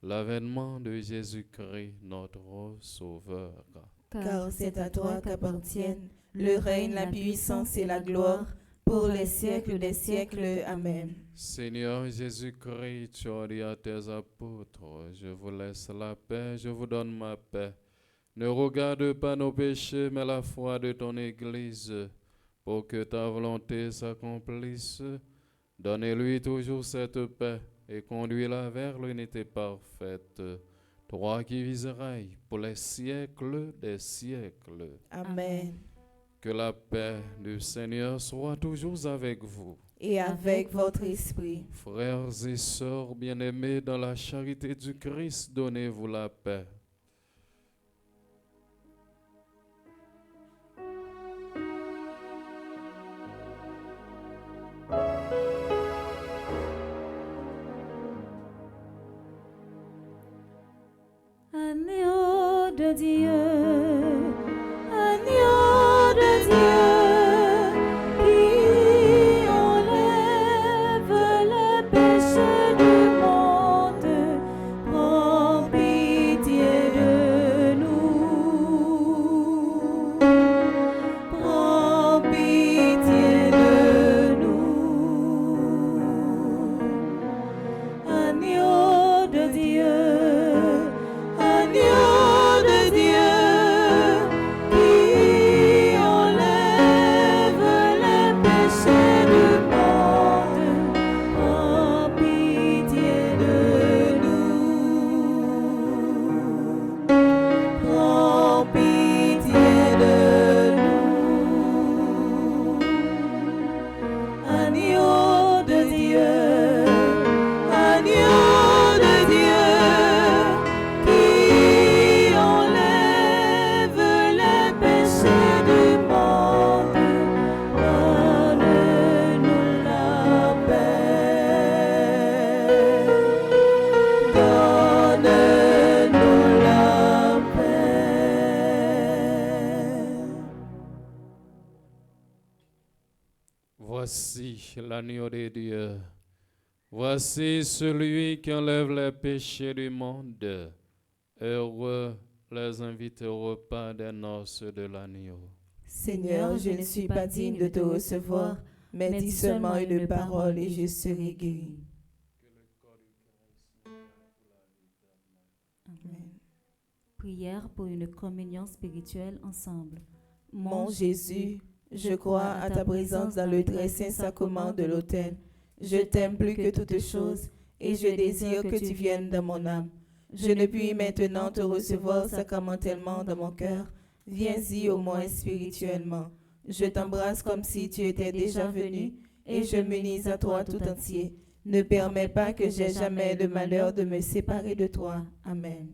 l'avènement de Jésus-Christ, notre Sauveur. Car c'est à toi qu'appartiennent le règne, la puissance et la gloire, pour les siècles des siècles. Amen. Seigneur Jésus-Christ, tu as dit à tes apôtres, je vous laisse la paix, je vous donne ma paix. Ne regarde pas nos péchés, mais la foi de ton Église, pour que ta volonté s'accomplisse. Donne-lui toujours cette paix et conduis-la vers l'unité parfaite. Toi qui viseras pour les siècles des siècles. Amen. Que la paix du Seigneur soit toujours avec vous. Et avec votre esprit. Frères et sœurs bien-aimés, dans la charité du Christ, donnez-vous la paix. Agneau de Dieu, agneau de Dieu, qui enlève les péchés du monde, prends pitié de nous. Prends pitié de nous. Agneau de Dieu. Agneau de Dieu, qui enlève les péchés du monde, prends pitié de nous. Prends pitié de nous. Agneau de Dieu, agneau de Dieu, qui enlève les péchés du monde, donne-nous la paix. Donne-nous la paix. Voici l'agneau de Dieu. Voici celui qui enlève les péchés du monde. Heureux les invités au repas des noces de l'agneau. Seigneur, je ne suis pas digne de te recevoir, mais dis seulement une parole et je serai guéri. Amen. Prière pour une communion spirituelle ensemble. Mon Jésus, je crois à ta présence dans le très saint sacrement de l'autel. Je t'aime plus que toutes choses et je désire que tu viennes dans mon âme. Je ne puis maintenant te recevoir sacramentellement dans mon cœur. Viens-y au moins spirituellement. Je t'embrasse comme si tu étais déjà venu et je m'unis à toi tout entier. Ne permets pas que j'aie jamais le malheur de me séparer de toi. Amen.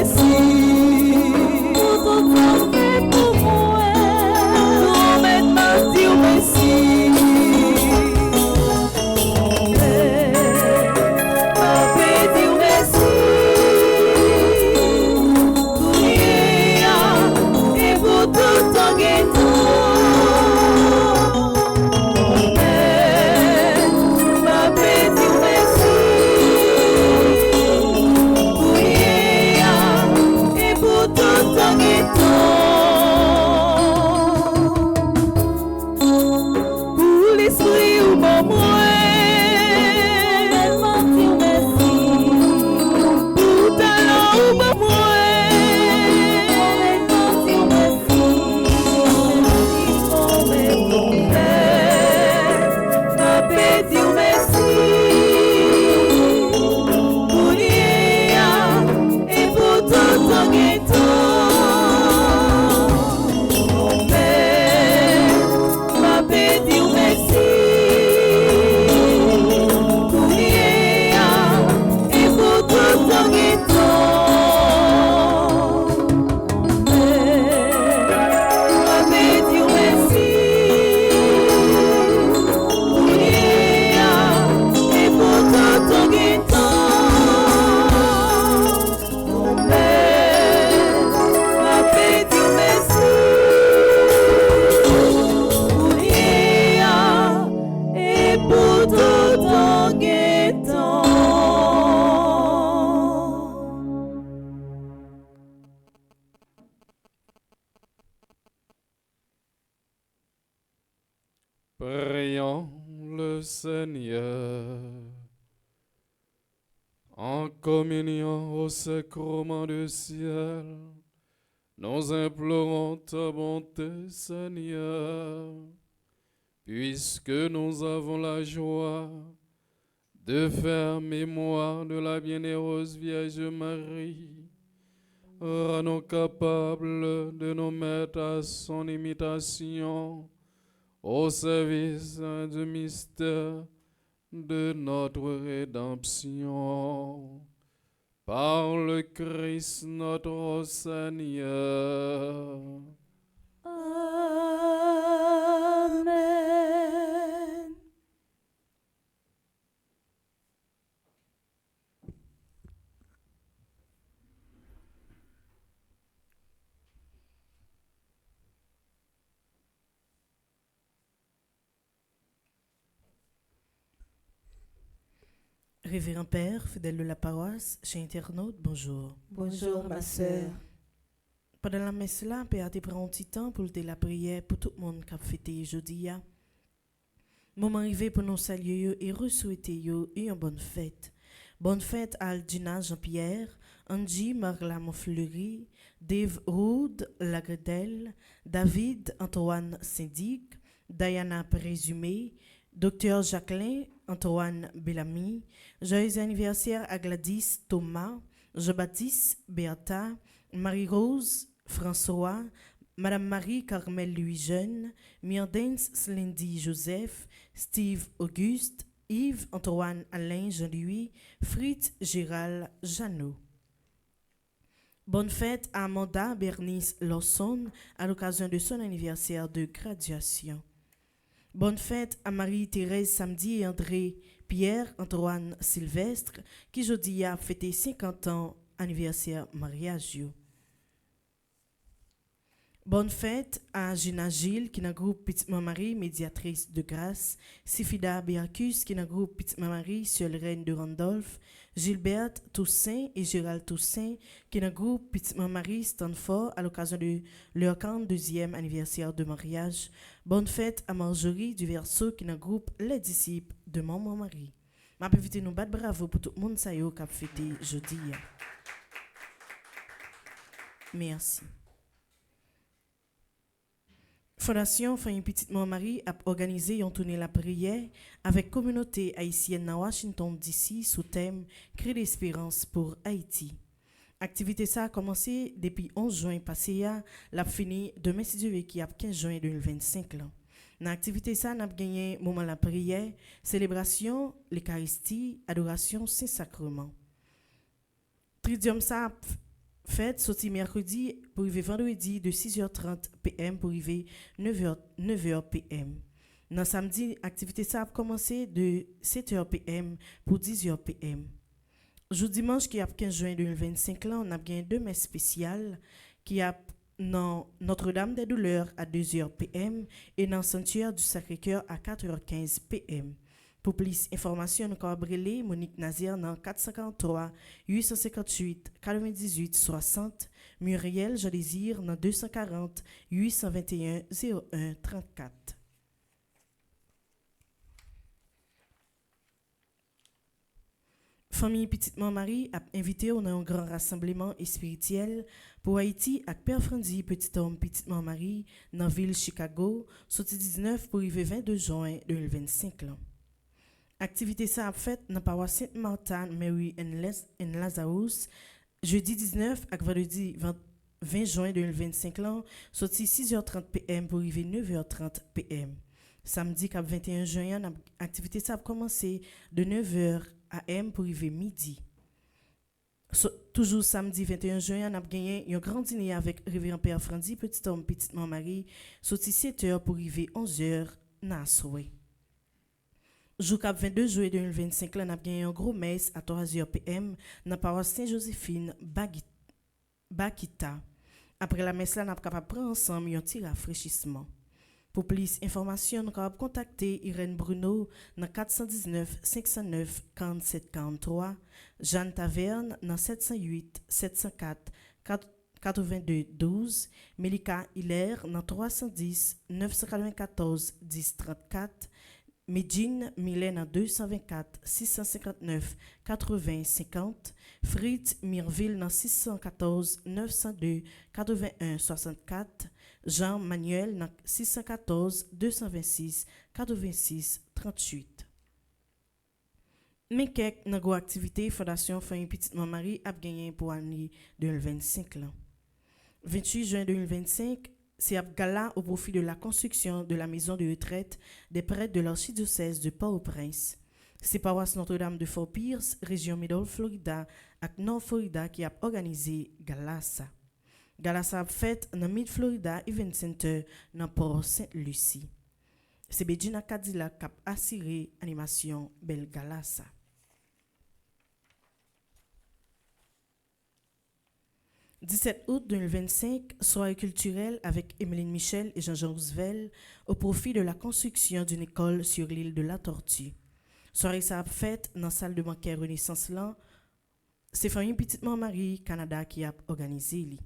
merci. Pour tout ça fait pour moi. Tout maintenant dire merci. Ma paix dire merci. Pour rien et pour tout ton guettant. Ma paix dire merci. Pour rien et pour tout ton guettant. Pour l'esprit ou mon moi. Pour talent ou mon moi. Ma paix dire merci. Pour rien et pour tout ton guettant. Ma paix dire merci. Pour rien et pour tout ton guettant. Ma paix dire merci. Pour rien et pour tout ton guettant. Ma paix dire merci. Pour rien et pour tout ton guettant. Prions le Seigneur en communion au sacrement du ciel. Nous implorons ta bonté, Seigneur, puisque nous avons la joie de faire mémoire de la bienheureuse Vierge Marie. Rends-nous capables de nous mettre à son imitation au service du mystère de notre rédemption. Par le Christ notre Seigneur. Amen. Révérend Père, fidèle de la paroisse, chers internautes, bonjour. Bonjour ma sœur. Pendant la messe là, Père te prend un petit temps pour la prière pour tout le monde qui a fêté aujourd'hui. Moment arrivé pour nous saluer et souhaiter une bonne fête. Bonne fête à Aldina Jean-Pierre, Angie Marla Monfleury, Dave Roud Lagredel, David Antoine Syndic, Diana Présumé, Dr Jacqueline Antoine Bellamy, joyeux anniversaire à Gladys Thomas, Jean-Baptiste Beata, Marie-Rose François, Madame Marie-Carmel Louis-Jeune, Myrdens Slendy Joseph, Steve Auguste, Yves Antoine Alain Jean-Louis, Fritz Gérald Jeannot. Bonne fête à Amanda Bernice Lawson à l'occasion de son anniversaire de graduation. Bonne fête à Marie-Thérèse Samedi et André Pierre-Antoine Sylvestre qui aujourd'hui a fêté 50 ans anniversaire mariage. Bonne fête à Gina Gilles qui n'a groupe Petite Marie médiatrice de grâce, Sifida Béacus qui n'a groupe Petite Marie seule reine de Randolph, Gilberte Toussaint et Gérald Toussaint qui n'a groupe Petite Marie Stanford à l'occasion de leur 42e anniversaire de mariage. Bonne fête à Marjorie du Verseau qui n'a groupe les disciples de Maman Marie. Ma invité nous battre bravo pour tout le monde ça y est qui a fêté jeudi. Merci. Fondation Famille Petite Marie a organisé une tournée la prière avec communauté haïtienne à Washington DC sous thème Créer l'espérance pour Haïti. Activité ça a commencé depuis 11 juin passé, l'a fini demain si Dieu qui a 15 juin 2025 là. Dans l'activité ça n'a gagné moment la prière, célébration, l'Eucharistie, adoration Saint-Sacrement. Tridium ça fête sorti mercredi pour arriver vendredi de 6h30 p.m. pour arriver 9h p.m. Dans samedi, activité ça a commencé de 7h p.m. pour 10h p.m. Jeudi dimanche qui a 15 juin 2025 là, on a bien deux messes spéciales qui a dans Notre-Dame des Douleurs à 2h p.m. et dans Sanctuaire du Sacré-Cœur à 4h15 p.m. Pour plus d'informations, nous pouvons brûler Monique Nazir dans 443 858 98 60, Muriel Je Désire dans 240 821 01 34. Famille Petite Marie a invité à un grand rassemblement spirituel pour Haïti avec Père Franzi Petit Homme Petite Marie dans la ville Chicago, sorti 19 pour arriver 22 juin 2025. Activité ça a fait dans la paroisse Sainte-Martha, Mary and Lazarus, jeudi 19 et vendredi 20 juin 2025, sorti 6h30 p.m. pour arriver 9h30 p.m. Samedi 21 juin, l'activité ça a commencé de 9h AM pour arriver midi. Toujours samedi 21 juin, on a gagné un grand dîner avec Révérend Père Franzi Petit Homme Petite Marie, sorti 7h pour arriver 11h dans Soué. Jour 22 juillet 2025, on a gagné un gros messe à 3h p.m. dans la paroisse Saint-Joséphine, Bakita. Après la messe, on a capable prendre ensemble un petit rafraîchissement. Pour plus d'informations, nous pouvons contacter Irène Bruno dans 419 509 47 43, Jeanne Taverne dans 708 704 82 12, Melika Hilaire dans 310 994 10 34, Medjine Mylène dans 224 659 80 50, Fritz Mirville dans 614 902 81 64, Jean Manuel dans 614 226 86 38. Mais quelques dans activité Fondation Famille Petite Marie a gagné pour l'année 2025 là. 28 juin 2025, c'est un gala au profit de la construction de la maison de retraite des prêtres de l'archidiocèse de Port-au-Prince. C'est paroisse Notre-Dame de Fort Pierce, région Middle Florida et North Florida qui a organisé gala ça. Gala ça a fait dans Mid Florida Event Center dans Port Sainte-Lucie. C'est Bedjina Cadillac qui a assuré animation bel gala ça. « 17 août 2025, soirée culturelle avec Emeline Michel et Jean-Jean Roosevelt au profit de la construction d'une école sur l'île de la Tortue. Soirée ça a faite dans la salle de banquet Renaissance là. C'est Famille Petite Marie Canada qui a organisé.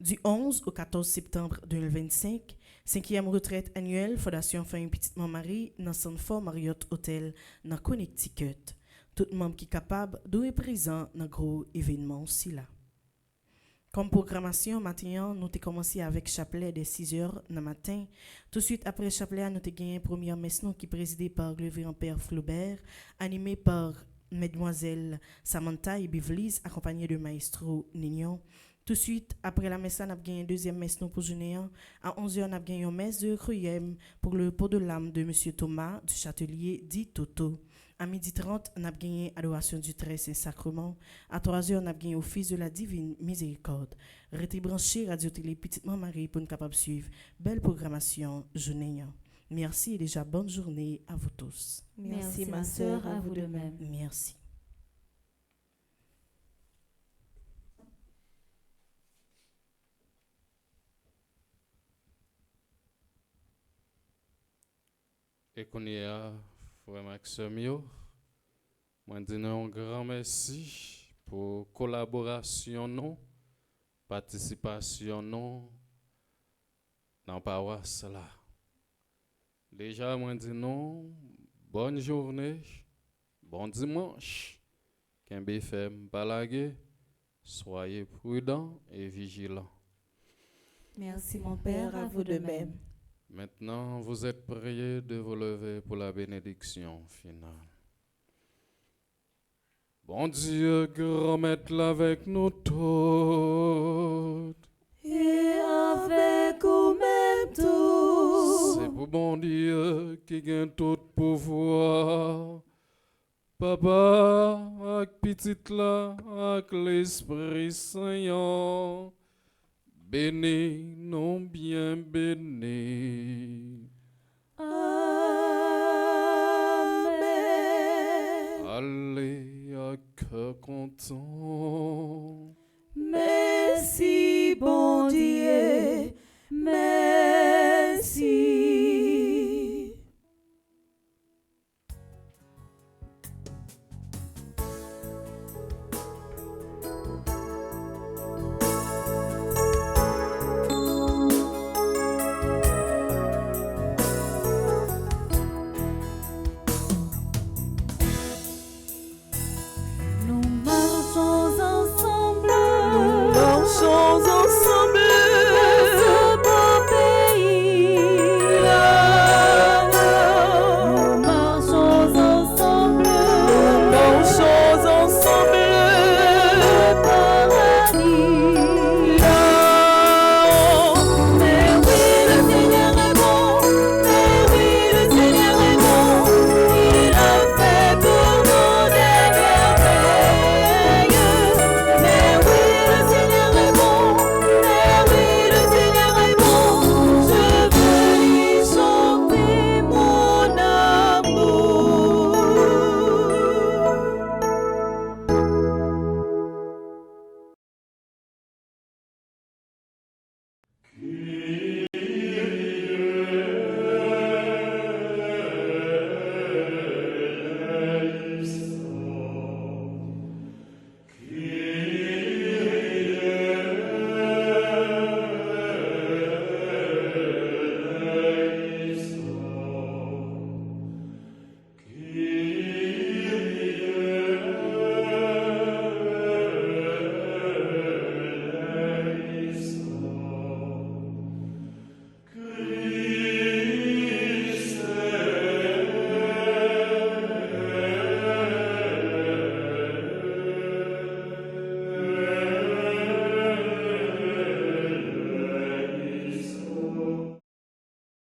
Du 11 au 14 septembre 2025, 5e retraite annuelle Fondation Famille Petite Marie dans Sanford Marriott Hotel dans Connecticut. Tout membre qui est capable de être présent dans gros événement aussi là. Comme programmation, matin, nous avons commencé avec chapelet dès 6h le matin. Tout de suite après chapelet, nous avons gagné une première messe qui est présidée par le révérend Père Flaubert, animée par Mademoiselle Samantha et Bivlis, accompagnée de Maestro Nignon. Tout de suite après la messe, nous avons gagné une deuxième messe pour journée. À 11h, nous avons gagné une messe de requiem pour le pot de l'âme de M. Thomas du Châtelier dit Toto. À 12h30, on a gagné adoration du très Saint-Sacrement. À 3h, on a gagné office de la divine miséricorde. Restez branchés Radio-Télé Petite Marie pour nous capable suivre belle programmation journée. Merci et déjà bonne journée à vous tous. Merci ma sœur, à vous de même. Merci. Et qu'on y a, frère Maxime, moi dis un grand merci pour collaboration non, participation non dans la paroisse là. Déjà moi dis non, bonne journée, bon dimanche, qu'un BFM balagué, soyez prudents et vigilants. Merci mon Père, à vous de même. Maintenant, vous êtes priés de vous lever pour la bénédiction finale. Bon Dieu, grand maître avec nous tous. Et avec vous-même tous. C'est pour bon Dieu qui gagne tout pouvoir, Papa, ak petit la, ak l'Esprit Saint, béni, non bien béni. Amen. Allez, à cœur content. Merci, bon Dieu. Merci.